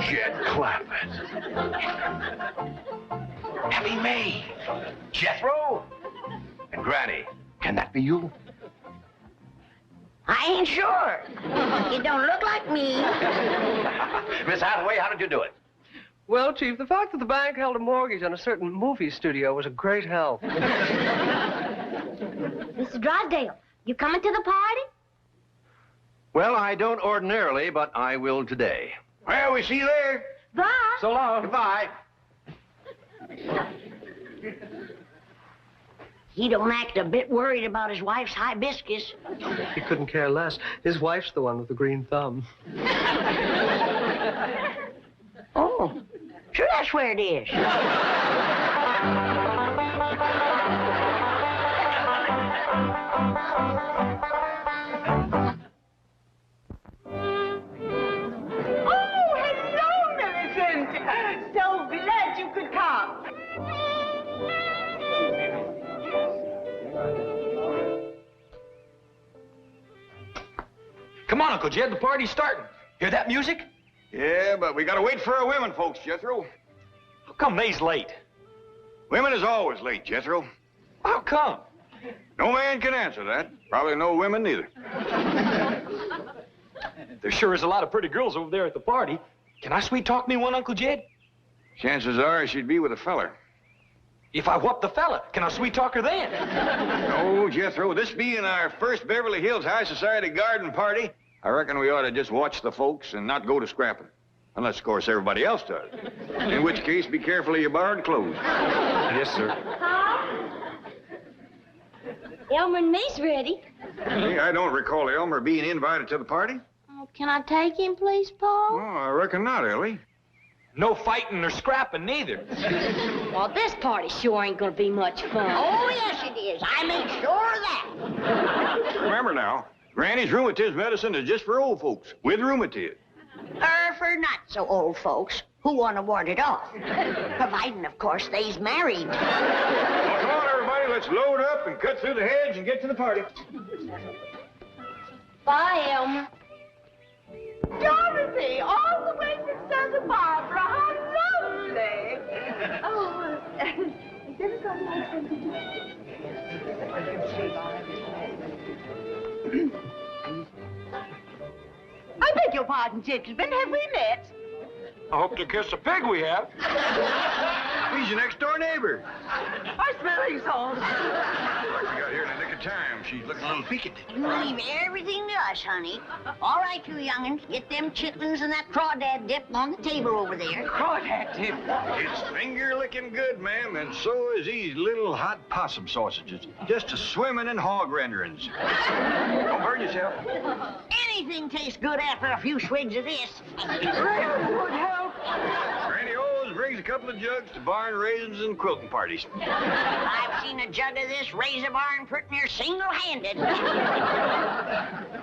Jed Clampett. Elly May. Jethro. And Granny. Can that be you? I ain't sure. You don't look like me. Miss Hathaway, how did you do it? Well, Chief, the fact that the bank held a mortgage on a certain movie studio was a great help. Mr. Drysdale, you coming to the party? Well, I don't ordinarily, but I will today. Well, we see you there. Bye. So long. Goodbye. He don't act a bit worried about his wife's hibiscus. He couldn't care less. His wife's the one with the green thumb. Oh, sure that's where it is. Oh, hello, Millicent. So glad you could come. Come on, Uncle Jed, the party's starting. Hear that music? Yeah, but we got to wait for our women, folks, Jethro. How come they's late? Women is always late, Jethro. How come? No man can answer that. Probably no women neither. There sure is a lot of pretty girls over there at the party. Can I sweet talk me one, Uncle Jed? Chances are she'd be with a feller. If I whoop the fella, can I sweet talk her then? No, Jethro, this being our first Beverly Hills High Society garden party, I reckon we ought to just watch the folks and not go to scrapping. Unless, of course, everybody else does. In which case, be careful of your borrowed clothes. Yes, sir. Elmer and me's ready. Hey, I don't recall Elmer being invited to the party. Oh, can I take him, please, Paul? Oh, I reckon not, Ellie. No fighting or scrapping, neither. Well, this party sure ain't gonna be much fun. Oh, yes, it is. I made sure of that. Remember now, Granny's rheumatism medicine is just for old folks with rheumatiz. For not so old folks who want to ward it off. Providing, of course, they's married. Well, come on, everybody, let's load up and cut through the hedge and get to the party. Bye, Elmer. Dorothy, all the way from Santa Barbara. How lovely. Oh, is everybody like something to I beg your pardon, gentlemen. Have we met? I hope to kiss a pig we have. He's your next-door neighbor. I smelling salts. We got here in the nick of time. She's looking a little peaked. You leave everything to us, honey. All right, you young'uns, get them chitlins and that crawdad dip on the table over there. Crawdad dip. It's finger-licking good, ma'am, and so is these little hot possum sausages. Just a swimming in hog renderings. Don't burn yourself. Anything tastes good after a few swigs of this. Really would help. Granny always brings a couple of jugs to barn raisins and quilting parties. I've seen a jug of this razor barn pretty near single-handed.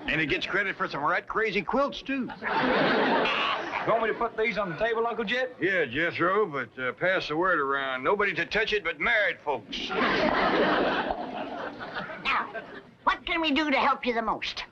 And it gets credit for some right crazy quilts, too. You want me to put these on the table, Uncle Jed? Yeah, Jethro, but pass the word around. Nobody to touch it but married folks. Now, what can we do to help you the most?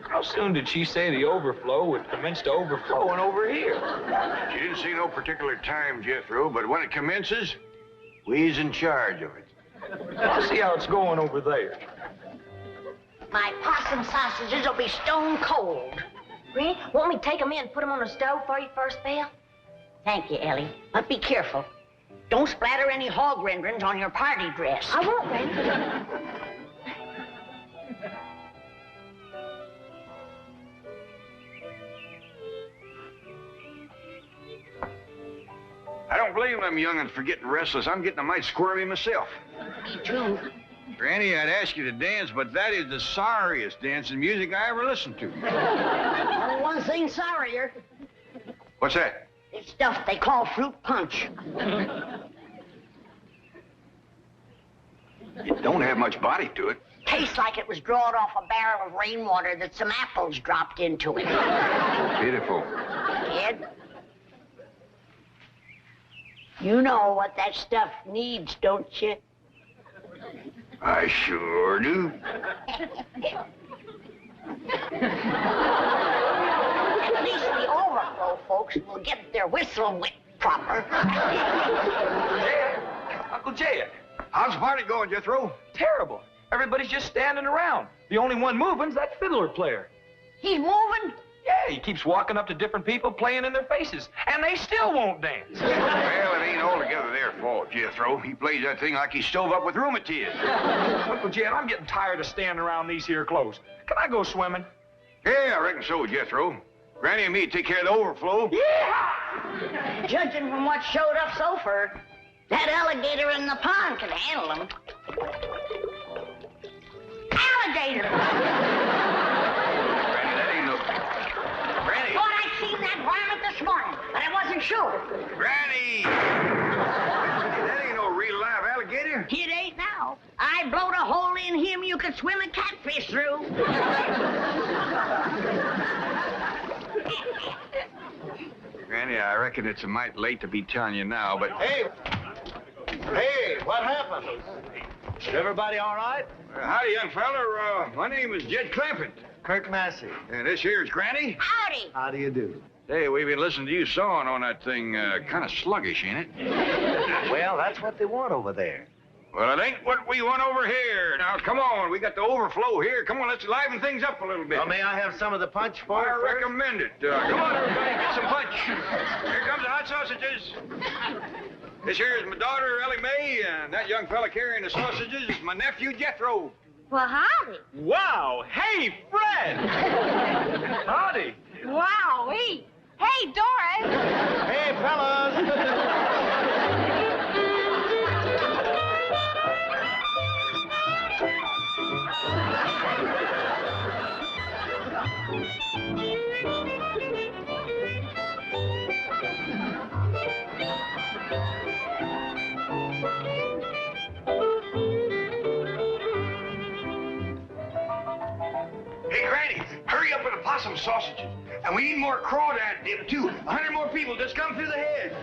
How soon did she say the overflow would commence to overflowing over here? She didn't say no particular time, Jethro, but when it commences, we's in charge of it. I'll see how it's going over there. My possum sausages will be stone cold. Granny, want me to take them in and put them on the stove for you first, Belle? Thank you, Ellie. But be careful. Don't splatter any hog renderings on your party dress. I won't, Granny. I don't blame them young'uns for getting restless. I'm getting a mite squirmy myself. Me too. Granny, I'd ask you to dance, but that is the sorriest dancing music I ever listened to. Only one thing sorrier. What's that? It's stuff they call fruit punch. It don't have much body to it. Tastes like it was drawn off a barrel of rainwater that some apples dropped into it. Pitiful. Kid, you know what that stuff needs, don't you? I sure do. At least the overflow folks will get their whistle wet proper. Jed, Uncle Jed. How's the party going, Jethro? Terrible. Everybody's just standing around. The only one moving's that fiddler player. He's moving? Yeah, he keeps walking up to different people playing in their faces, and they still won't dance. Well, it ain't altogether their fault, Jethro. He plays that thing like he's stove up with rheumatiz. Uncle Jed, I'm getting tired of standing around these here clothes. Can I go swimming? Yeah, I reckon so, Jethro. Granny and me take care of the overflow. Yeah! Judging from what showed up so far, that alligator in the pond can handle them. Alligator! Granny, that ain't no... Granny! Thought I'd seen that varmint this morning, but I wasn't sure. Granny! That ain't no real live alligator. It ain't now. I blowed a hole in him you could swim a catfish through. Granny, I reckon it's a mite late to be telling you now, but... Hey, what happened? Is everybody all right? Howdy, young feller. My name is Jed Clampett. Kirk Massey. And this here's Granny. Howdy. How do you do? Hey, we've been listening to you sawing on that thing. Kind of sluggish, ain't it? Well, that's what they want over there. Well, it ain't what we want over here. Now, come on. We got the overflow here. Come on, let's liven things up a little bit. Well, may I have some of the punch for I it first? recommend it. Come on, everybody, get some punch. Here comes the hot sausages. This here is my daughter, Elly Mae, and that young fella carrying the sausages is my nephew, Jethro. Well, howdy. Wow! Hey, Fred! Howdy! Wow, hey. Hey, Doris. Hey, fellas! Hey, Granny, hurry up with the possum sausages. And we need more crawdad dip, too. 100 more people just come through the head.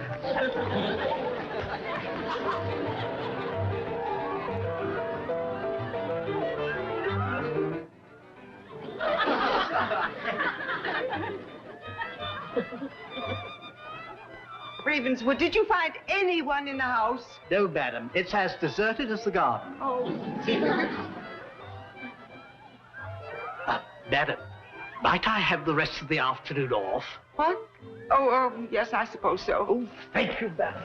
Ravenswood, did you find anyone in the house? No, madam. It's as deserted as the garden. Oh. Madam, might I have the rest of the afternoon off? What? Oh, yes, I suppose so. Oh, thank you, madam.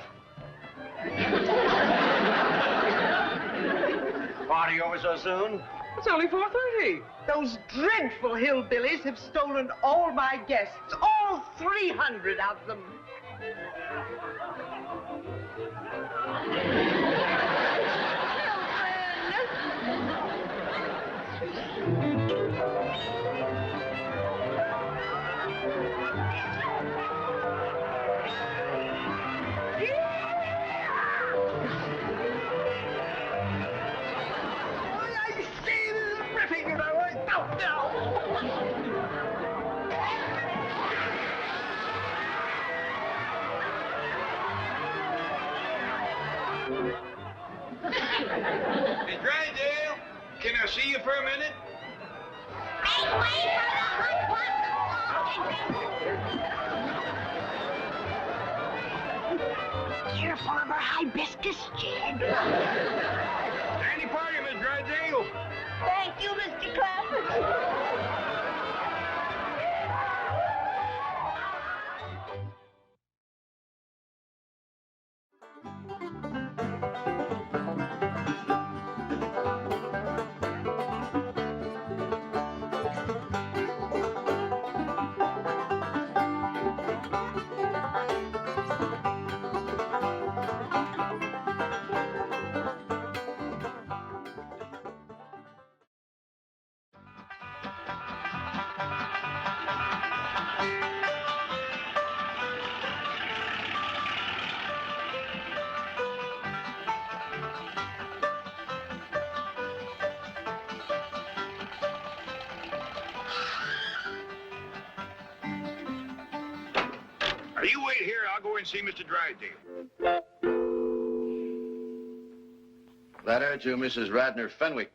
Party over so soon? It's only 4:30. Those dreadful hillbillies have stolen all my guests, all 300 of them. Miss Drysdale, can I see you for a minute? Make way for the hot one. Careful of her hibiscus, Jed. Any party, Miss Drysdale. Thank you, Mr. Clampetts. You wait here. I'll go and see Mr. Drysdale. Letter to Mrs. Radner Fenwick.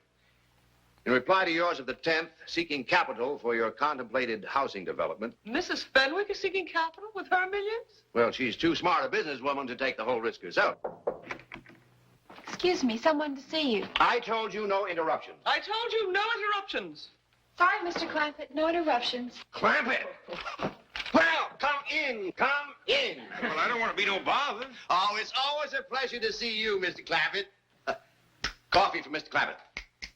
In reply to yours of the 10th, seeking capital for your contemplated housing development. Mrs. Fenwick is seeking capital with her millions? Well, she's too smart a businesswoman to take the whole risk herself. Excuse me, someone to see you. I told you no interruptions. I told you no interruptions. Sorry, Mr. Clampett, no interruptions. Clampett! Well, come in, come in. Well, I don't want to be no bother. Oh, it's always a pleasure to see you, Mr. Clampett. Coffee for Mr. Clampett.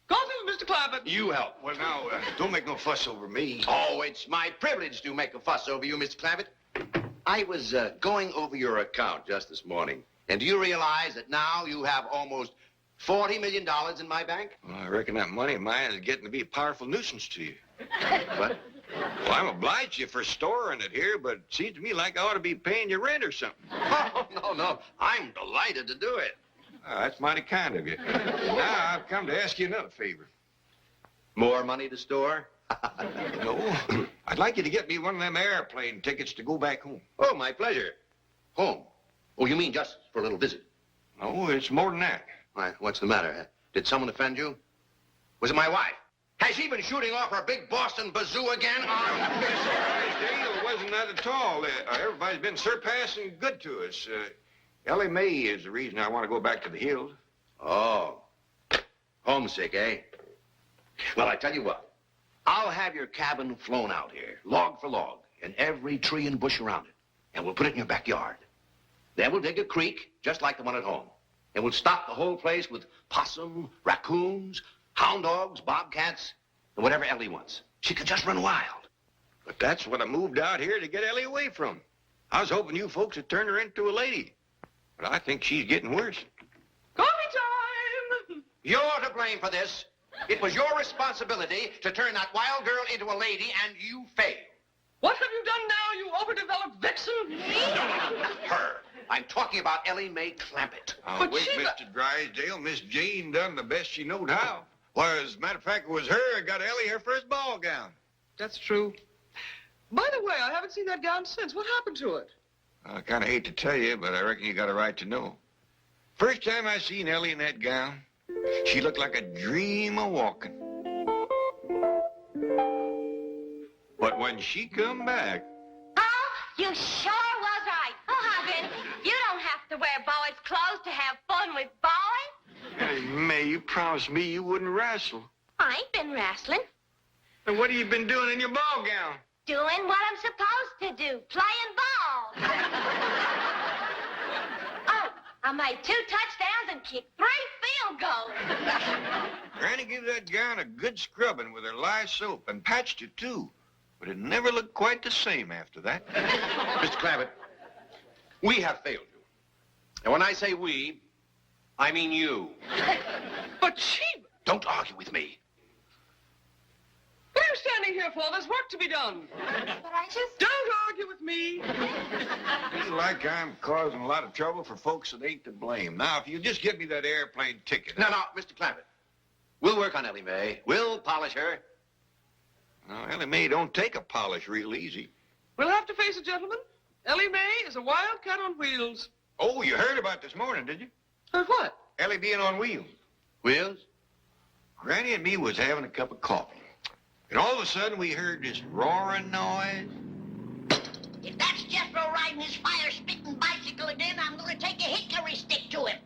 Coffee for Mr. Clampett. You help. Well, now, don't make no fuss over me. Oh, it's my privilege to make a fuss over you, Mr. Clampett. I was going over your account just this morning. And do you realize that now you have almost $40 million in my bank? Well, I reckon that money of mine is getting to be a powerful nuisance to you. What? Well, I'm obliged to you for storing it here, but it seems to me like I ought to be paying you rent or something. Oh, no. I'm delighted to do it. Oh, that's mighty kind of you. Now, I've come to ask you another favor. More money to store? No. I'd like you to get me one of them airplane tickets to go back home. Oh, my pleasure. Home? Oh, you mean just for a little visit? No, it's more than that. Why, what's the matter? Did someone offend you? Was it my wife? Has she been shooting off her big Boston bazoo again? Miss Drysdale, it wasn't that at all. Everybody's been surpassing good to us. Ellie Mae is the reason I want to go back to the hills. Oh. Homesick, eh? Well, I tell you what. I'll have your cabin flown out here, log for log, and every tree and bush around it. And we'll put it in your backyard. Then we'll dig a creek, just like the one at home. And we'll stock the whole place with possum, raccoons, hound dogs, bobcats, and whatever Ellie wants. She could just run wild. But that's what I moved out here to get Ellie away from. I was hoping you folks would turn her into a lady. But I think she's getting worse. Coffee time! You're to blame for this. It was your responsibility to turn that wild girl into a lady, and you failed. What have you done now, you overdeveloped vixen? No, not her. I'm talking about Elly Mae Clampett. Now, wait, Mr. Drysdale. Miss Jane done the best she knowed how. Well, as a matter of fact, it was her that got Ellie her first ball gown. That's true. By the way, I haven't seen that gown since. What happened to it? I kind of hate to tell you, but I reckon you got a right to know. First time I seen Ellie in that gown, she looked like a dream of walking. But when she come back... Oh, you sure was right. Oh, Hobby, you don't have to wear boys' clothes to have fun with boys. Hey, May, you promised me you wouldn't wrestle. I ain't been wrestling. And what have you been doing in your ball gown? Doing what I'm supposed to do, playing ball. Oh, I made 2 touchdowns and kicked 3 field goals. Granny gave that gown a good scrubbing with her lye soap and patched it, too. But it never looked quite the same after that. Mr. Clampett, we have failed you. And when I say we, I mean you. But Chief... Don't argue with me. What are you standing here for? There's work to be done. But I just... Don't argue with me. It's like I'm causing a lot of trouble for folks that ain't to blame. Now, if you just give me that airplane ticket... No, Mr. Clampett. We'll work on Ellie Mae. We'll polish her. No, Ellie Mae don't take a polish real easy. We'll have to face it, gentlemen. Ellie Mae is a wildcat on wheels. Oh, you heard about this morning, did you? Heard what? Ellie being on wheels. Wheels? Granny and me was having a cup of coffee. And all of a sudden, we heard this roaring noise. If that's Jethro riding his fire-spitting bicycle again, I'm going to take a hickory stick to him.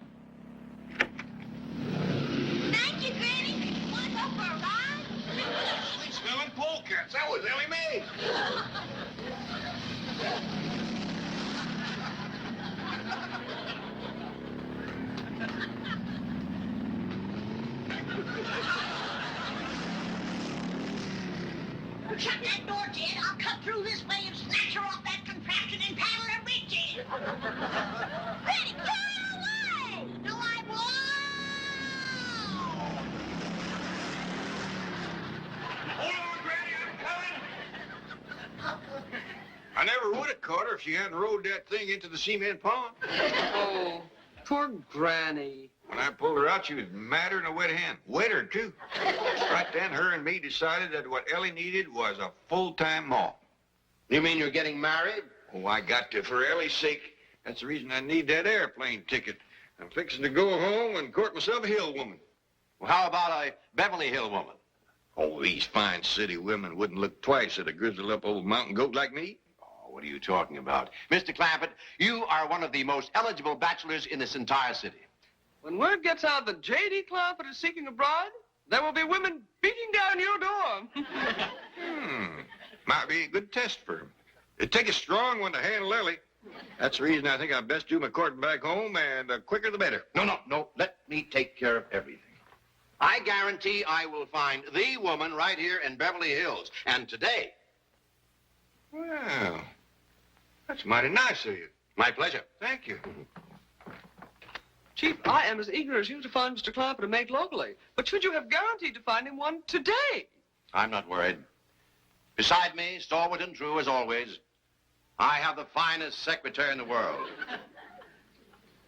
Thank you, Granny. Want to go for a ride? Sweet-smelling polecats. That was Ellie Mae. Shut that door, Jed. I'll cut through this way and snatch her off that contraption and paddle her reach in. Granny, get out of the way! Do I blow? Hold on, Granny, I'm coming. I never would have caught her if she hadn't rode that thing into the cement pond. Oh, poor Granny. When I pulled her out, she was madder than a wet hen. Wetter, too. Right then, her and me decided that what Ellie needed was a full-time ma. You mean you're getting married? Oh, I got to, for Ellie's sake. That's the reason I need that airplane ticket. I'm fixing to go home and court myself a hill woman. Well, how about a Beverly Hill woman? Oh, these fine city women wouldn't look twice at a grizzled-up old mountain goat like me. Oh, what are you talking about? Mr. Clampett, you are one of the most eligible bachelors in this entire city. When word gets out that J.D. Clampett is seeking a bride, there will be women beating down your door. Might be a good test for him. It'd take a strong one to handle Ellie. That's the reason I think I'd best do my courting back home, and the quicker the better. No. Let me take care of everything. I guarantee I will find the woman right here in Beverly Hills. And today... Well, that's mighty nice of you. My pleasure. Thank you. Chief, I am as eager as you to find Mr. Clampett a mate locally. But should you have guaranteed to find him one today? I'm not worried. Beside me, stalwart and true as always, I have the finest secretary in the world.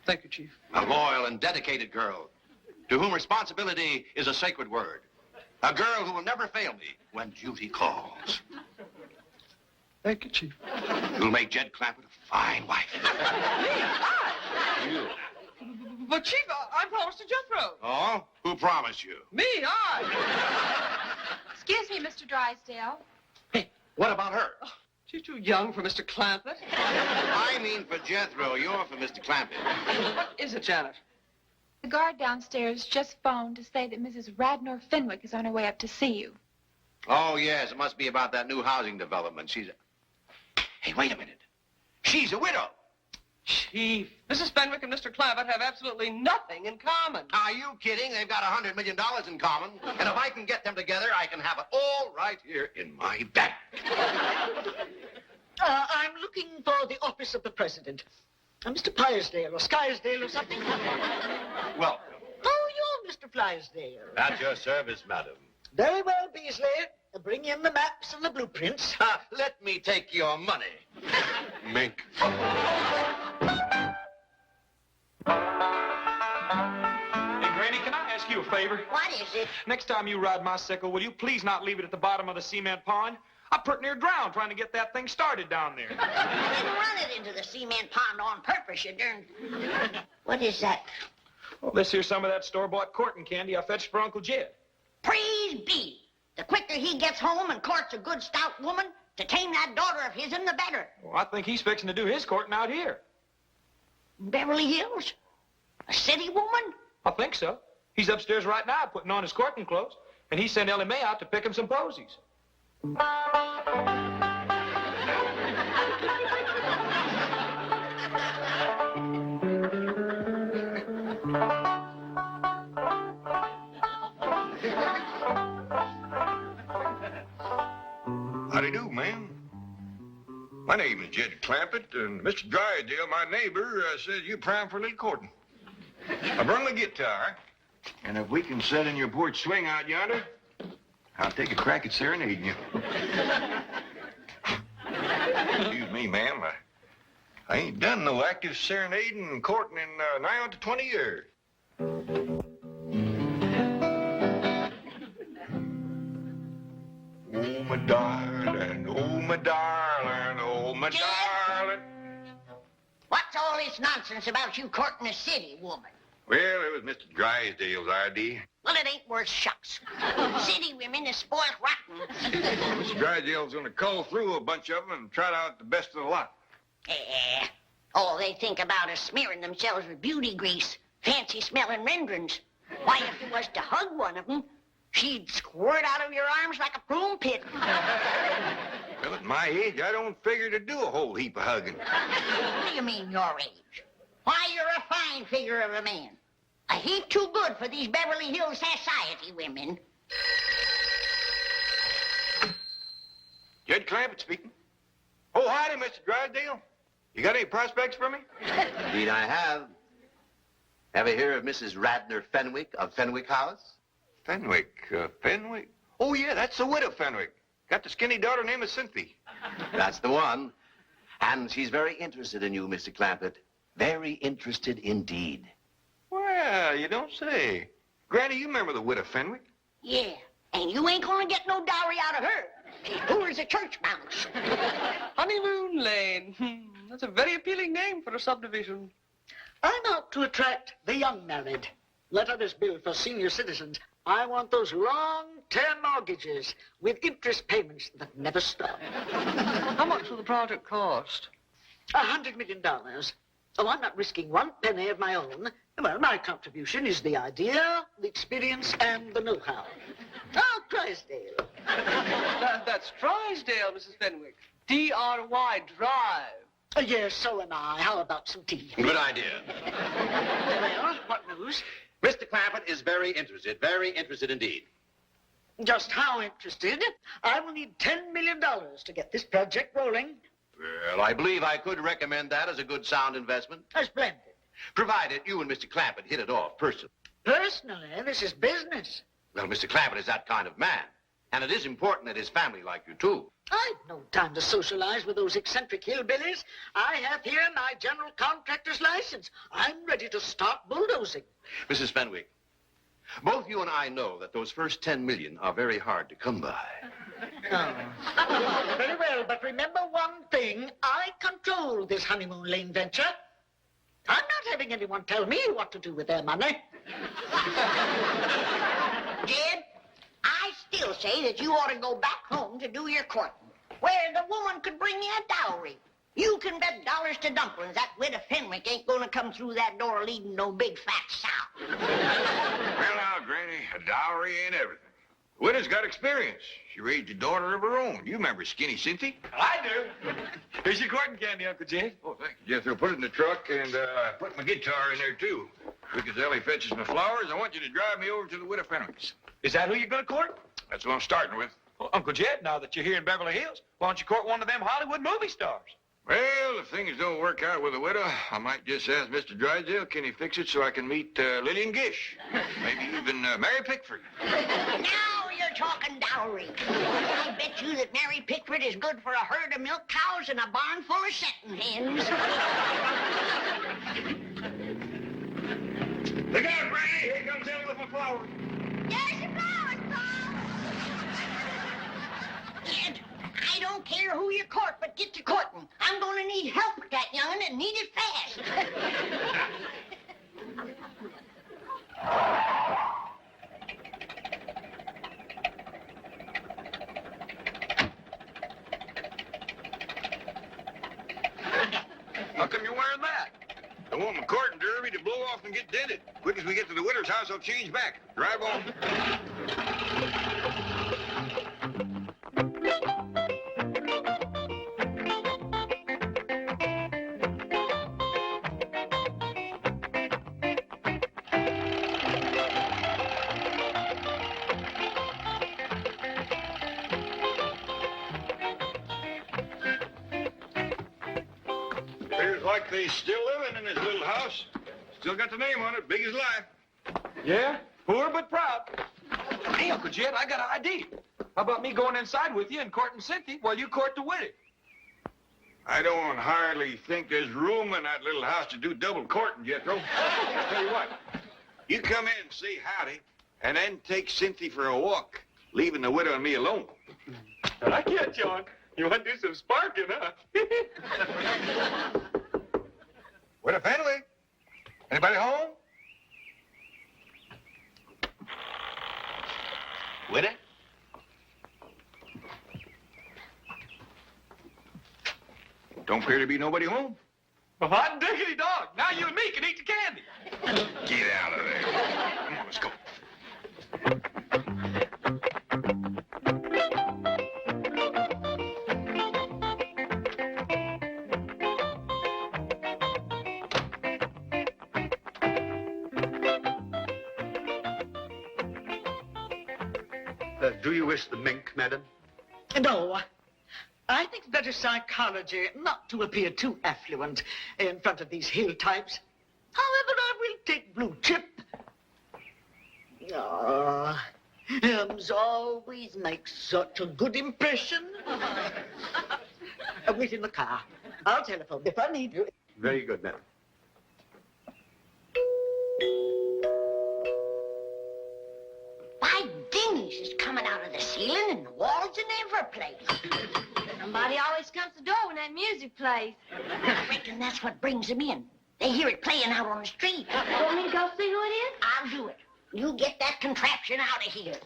Thank you, Chief. A loyal and dedicated girl, to whom responsibility is a sacred word. A girl who will never fail me when duty calls. Thank you, Chief. You'll make Jed Clampett a fine wife. You. But, Chief, I promised to Jethro. Oh? Who promised you? Me, I. Excuse me, Mr. Drysdale. Hey, what about her? Oh, she's too young for Mr. Clampett. I mean for Jethro. You're for Mr. Clampett. What is it, Janet? The guard downstairs just phoned to say that Mrs. Radnor Fenwick is on her way up to see you. Oh, yes. It must be about that new housing development. Hey, wait a minute. She's a widow. Chief, Mrs. Fenwick and Mr. Clampett have absolutely nothing in common. Are you kidding? They've got $100 million in common. And if I can get them together, I can have it all right here in my bank. I'm looking for the office of the president. Mr. Pyersdale or Skyrsdale or something. Welcome. Oh, you're Mr. Flysdale. At your service, madam. Very well, Beasley. Bring in the maps and the blueprints. Let me take your money. Mink. Hey, Granny, can I ask you a favor? favor? What is it? Next time you ride my sickle, will you please not leave it at the bottom of the cement pond? I pretty near drowned trying to get that thing started down there. You didn't run it into the cement pond on purpose, you darn... What is that? Well, this here's some of that store-bought courting candy I fetched for Uncle Jed. Praise be. The quicker he gets home and courts a good stout woman to tame that daughter of his'n, the better. Well, I think he's fixing to do his courting out here. Beverly Hills? A city woman? I think so. He's upstairs right now putting on his courting clothes, and he sent Ellie Mae out to pick him some posies. Howdy do, ma'am. My name is Jed Clampett, and Mr. Drysdale, my neighbor, says you're prime for a little courting. I brung the guitar, and if we can set in your porch swing out yonder, I'll take a crack at serenading you. Excuse me, ma'am. I ain't done no active serenading and courting in nigh on to 20 years. Oh, my darling, oh, my darling, oh, my darling. What's all this nonsense about you courting a city woman? Well, it was Mr. Drysdale's idea. Well, it ain't worth shucks. City women is spoiled rotten. Mr. Drysdale's going to cull through a bunch of them and trot out the best of the lot. All they think about is smearing themselves with beauty grease, fancy-smelling renderings. Why, if you was to hug one of them, she'd squirt out of your arms like a prune pit. Well, at my age, I don't figure to do a whole heap of hugging. What do you mean, your age? Why, you're a fine figure of a man. A heap too good for these Beverly Hills society women. Jed Clampett speaking. Oh, howdy, Mr. Drysdale. You got any prospects for me? Indeed, I have. Ever hear of Mrs. Radnor Fenwick of Fenwick House? Fenwick, Fenwick? Oh, yeah, that's the widow Fenwick. Got the skinny daughter named Cynthia. That's the one. And she's very interested in you, Mr. Clampett. Very interested indeed. Well, you don't say. Granny, you remember the widow Fenwick? Yeah, and you ain't gonna get no dowry out of her. She's poor as a church mouse. Honeymoon Lane. That's a very appealing name for a subdivision. I'm out to attract the young married. Let out this bill for senior citizens. I want those long-term mortgages with interest payments that never stop. How much will the project cost? $100 million. Oh, I'm not risking one penny of my own. Well, my contribution is the idea, the experience, and the know-how. Oh, Drysdale. That's Drysdale, Mrs. Fenwick. D-R-Y, Drive. Yes, so am I. How about some tea? Good idea. Well, what news? Mr. Clampett is very interested indeed. Just how interested? I will need $10 million to get this project rolling. Well, I believe I could recommend that as a good sound investment. Splendid. Provided you and Mr. Clampett hit it off personally. Personally, this is business. Well, Mr. Clampett is that kind of man. And it is important that his family like you, too. I've no time to socialize with those eccentric hillbillies. I have here my general contractor's license. I'm ready to start bulldozing. Mrs. Fenwick, both you and I know that those first 10 million are very hard to come by. Oh. Very well, but remember one thing. I control this honeymoon lane venture. I'm not having anyone tell me what to do with their money. Jed, I still say that you ought to go back home to do your courting, where the woman could bring you a dowry. You can bet dollars to dumplings that widow Fenwick ain't gonna come through that door leading no big fat sow. Well, now, Granny, a dowry ain't everything. The widow's got experience. She raised a daughter of her own. You remember Skinny Cynthia? I do. Here's your courting candy, Uncle Jed. Oh, thank you, Jethro. Put it in the truck and put my guitar in there, too. Because Ellie fetches my flowers, I want you to drive me over to the widow Fenwick's. Is that who you're going to court? That's what I'm starting with. Well, Uncle Jed, now that you're here in Beverly Hills, why don't you court one of them Hollywood movie stars? Well, if things don't work out with the widow, I might just ask Mr. Drysdale, can he fix it so I can meet Lillian Gish? Maybe even Mary Pickford. Now you're talking dowry. I bet you that Mary Pickford is good for a herd of milk cows and a barn full of setting hens. Look out, Granny! Here comes Ellie with my flowers. There's your flowers, Paul. And I don't care who you court, but get to courting. I'm going to need help with that young'un and need it fast. How come you're wearing that? I want my court and derby to blow off and get dented. Quick as we get to the widow's house, I'll change back. Drive on. Appears like they still living in this little house. Still got the name on it, big as life. Yeah? Poor but proud. Hey, Uncle Jed, I got an idea. How about me going inside with you and courting Cynthia while you court the widow? I don't hardly think there's room in that little house to do double courting, Jethro. I'll tell you what. You come in and say howdy, and then take Cynthia for a walk, leaving the widow and me alone. I get you on. You want to do some sparking, huh? Widow Fenway? Anybody home? Widow? Don't appear to be nobody home. Well, hot diggity dog. Now you and me can eat the candy. Get out of there. Come on, let's go. Do you wish the mink, madam? No. I think it's better psychology not to appear too affluent in front of these hill types. However, I will take blue chip. Ah, Helms always makes such a good impression. Wait in the car. I'll telephone if I need you. Very good, madam. By dingies, it's coming out of the ceiling and the walls and every place. Somebody always comes to the door when that music plays. I reckon that's what brings them in. They hear it playing out on the street. Want me to go see who it is? I'll do it. You get that contraption out of here.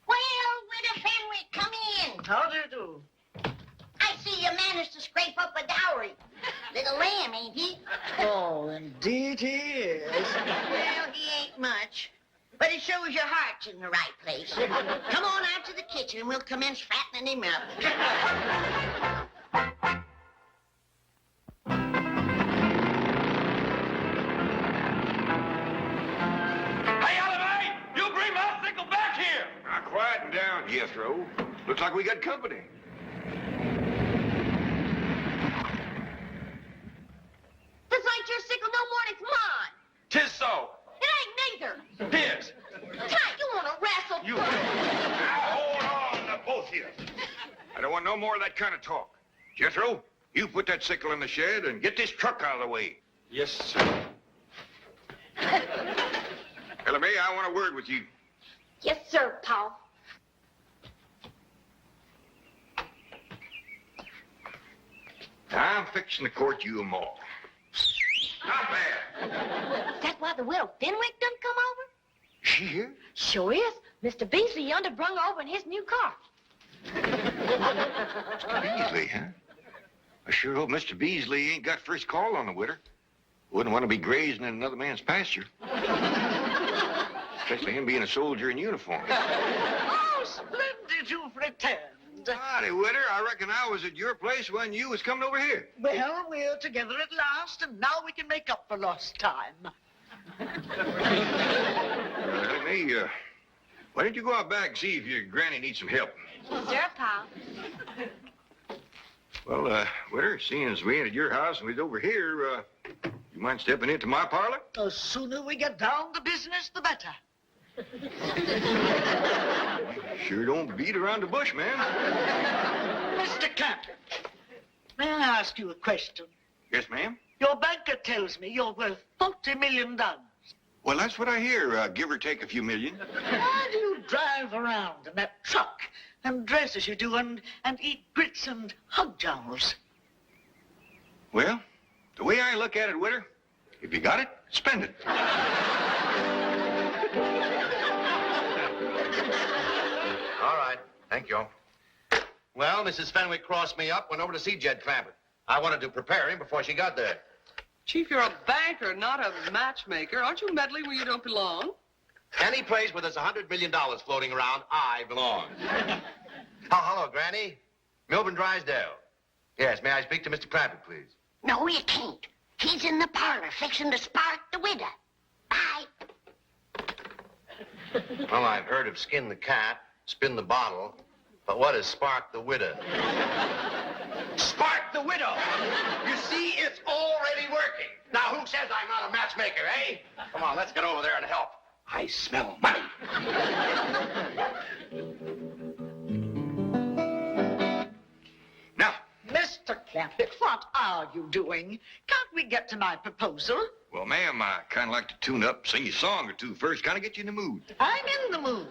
Well, Widow Fenwick, come in. How do you do? I see you managed to scrape up a dowry. Little lamb, ain't he? Oh, indeed he is. Well, he ain't much. But it shows your heart's in the right place. Come on out to the kitchen and we'll commence fattening him up. Hey, Elly, you bring my sickle back here. Now, quieten down, Jethro. Looks like we got company. This ain't your sickle no more, it's mine. 'Tis so. It ain't neither. His. Ty, you want to wrestle? You. Now, hold on, the both of you. I don't want no more of that kind of talk. Jethro, you put that sickle in the shed and get this truck out of the way. Yes, sir. Elly Mae, I want a word with you. Yes, sir, Paul. I'm fixing to court you them all. Not bad. Is that why the widow Fenwick done come over? She here? Sure is. Mr. Beasley yonder brung her over in his new car. Mr. Beasley, huh? I sure hope Mr. Beasley ain't got first call on the widow. Wouldn't want to be grazing in another man's pasture. Especially him being a soldier in uniform. Oh, splendid you've returned. Howdy, widow. I reckon I was at your place when you was coming over here. Well, we're together at last, and now we can make up for lost time. Elly Mae, why don't you go out back and see if your granny needs some help? Sure, Paul. Well, widow, seeing as we ain't at your house and we's over here, you mind stepping into my parlor? The sooner we get down to business, the better. Sure don't beat around the bush, man. Mr. Clampett, may I ask you a question? Yes, ma'am? Your banker tells me you're worth $40 million. Well, that's what I hear, give or take a few million. Why do you drive around in that truck and dress as you do and eat grits and hog jowls? Well, the way I look at it, Witter, if you got it, spend it. All right. Thank you. Well, Mrs. Fenwick crossed me up, went over to see Jed Clampett. I wanted to prepare him before she got there. Chief, you're a banker, not a matchmaker. Aren't you meddling where you don't belong? Any place where there's $100 million floating around, I belong. Oh, hello, Granny. Milburn Drysdale. Yes, may I speak to Mr. Clampett, please? No, you can't. He's in the parlor fixing to spark the widow. Bye. Well, I've heard of skin the cat, spin the bottle, but what is spark the widow? Spark the widow! You see, it's already working. Now, who says I'm not a matchmaker, eh? Come on, let's get over there and help. I smell money. Now, Mr. Clampett, what are you doing? Can't we get to my proposal? Well, ma'am, I kind of like to tune up, sing you a song or two first, kind of get you in the mood. I'm in the mood.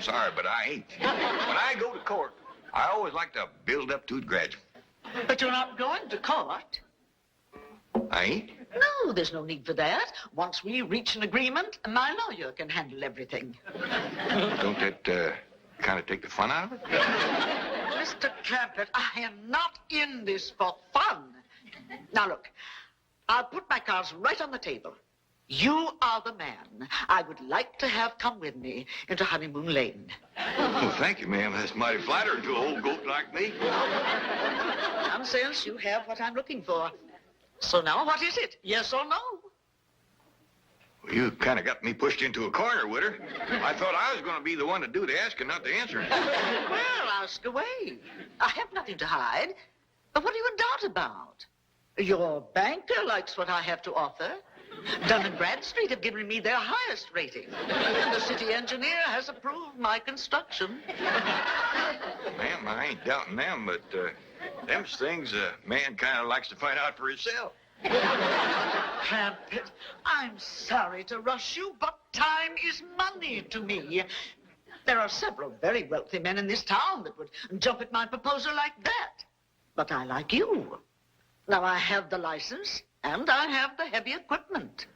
Sorry, but I ain't. When I go to court, I always like to build up to it gradually. But you're not going to court. I ain't? No, there's no need for that. Once we reach an agreement, my lawyer can handle everything. Don't that kind of take the fun out of it? Mr. Clampett, I am not in this for fun. Now, look, I'll put my cards right on the table. You are the man I would like to have come with me into Honeymoon Lane. Well, thank you, ma'am. That's mighty flattering to an old goat like me. Nonsense, you have what I'm looking for. So now, what is it? Yes or no? Well, you kind of got me pushed into a corner, Witter. I thought I was going to be the one to do the asking, not the answering. Well, ask away. I have nothing to hide. But what are you in doubt about? Your banker likes what I have to offer. Dun & Bradstreet have given me their highest rating. And the city engineer has approved my construction. Ma'am, I ain't doubting them, but them's things a man kind of likes to find out for himself. Clampett, I'm sorry to rush you, but time is money to me. There are several very wealthy men in this town that would jump at my proposal like that. But I like you. Now, I have the license, and I have the heavy equipment.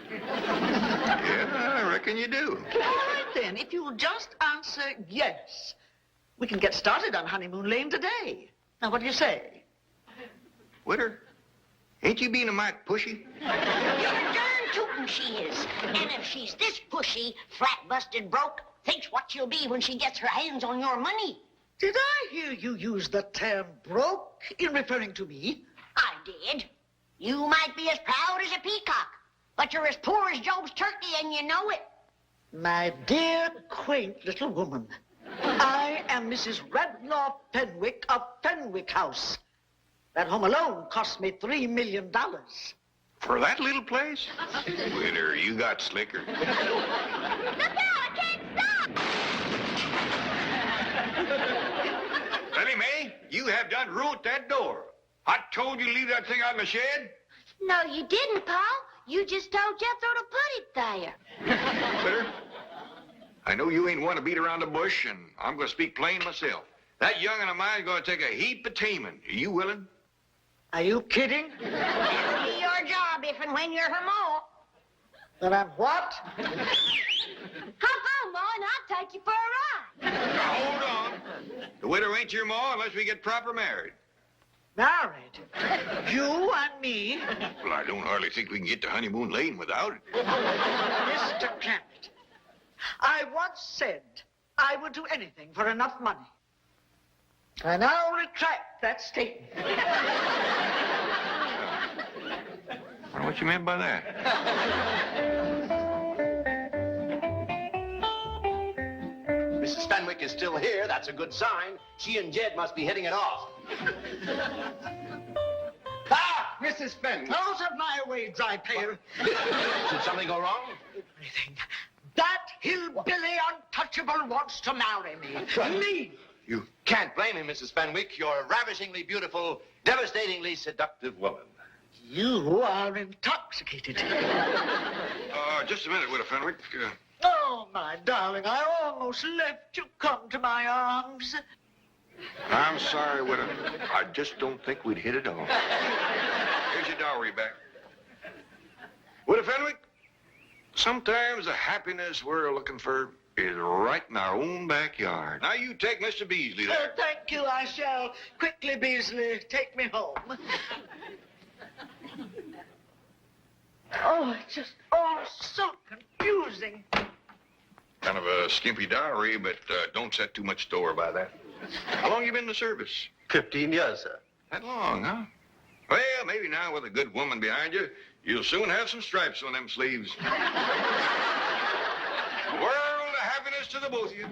Yeah, I reckon you do. All right, then. If you'll just answer yes, we can get started on Honeymoon Lane today. Now, what do you say? Witter, ain't you being a mite pushy? You're darn tootin' she is. And if she's this pushy, flat-busted broke, thinks what she'll be when she gets her hands on your money. Did I hear you use the term broke in referring to me? I did. You might be as proud as a peacock, but you're as poor as Job's turkey, and you know it. My dear, quaint little woman, I am Mrs. Radnor Fenwick of Fenwick House. That home alone cost me $3 million. For that little place? Witter, you got slicker. Look out! I can't stop! Elly Mae, you have done ruined that door. I told you to leave that thing out in the shed. No, you didn't, Paul. You just told Jethro to put it there. Witter, I know you ain't one to beat around the bush, and I'm going to speak plain myself. That young'un of mine's going to take a heap of taming. Are you willing? Are you kidding? It'll be your job if and when you're her ma. Then I'm what? Hop on, Ma, and I'll take you for a ride. Now, hold on. The widow ain't your ma unless we get proper married. Married? You and me? Well, I don't hardly think we can get to Honeymoon Lane without it. Mr. Clampett, I once said I would do anything for enough money. I now retract that statement. I wonder what you meant by that. Mrs. Fenwick is still here. That's a good sign. She and Jed must be hitting it off. Ah, Mrs. Fenwick. Out of my way, dry pail. Did something go wrong? Everything. That hillbilly untouchable wants to marry me. Me! You can't blame him, Mrs. Fenwick. You're a ravishingly beautiful, devastatingly seductive woman. You are intoxicated. Just a minute, Widow Fenwick. Oh, my darling, I almost left you come to my arms. I'm sorry, Widow. I just don't think we'd hit it off. Here's your dowry back. Widow Fenwick, sometimes the happiness we're looking for is right in our own backyard. Now you take Mr. Beasley there. Thank you, I shall. Quickly, Beasley, take me home. Oh, it's just all so confusing. Kind of a skimpy dowry, but don't set too much store by that. How long you been in the service? 15 years, sir. That long, huh? Well, maybe now with a good woman behind you, you'll soon have some stripes on them sleeves. World of happiness to the both of you.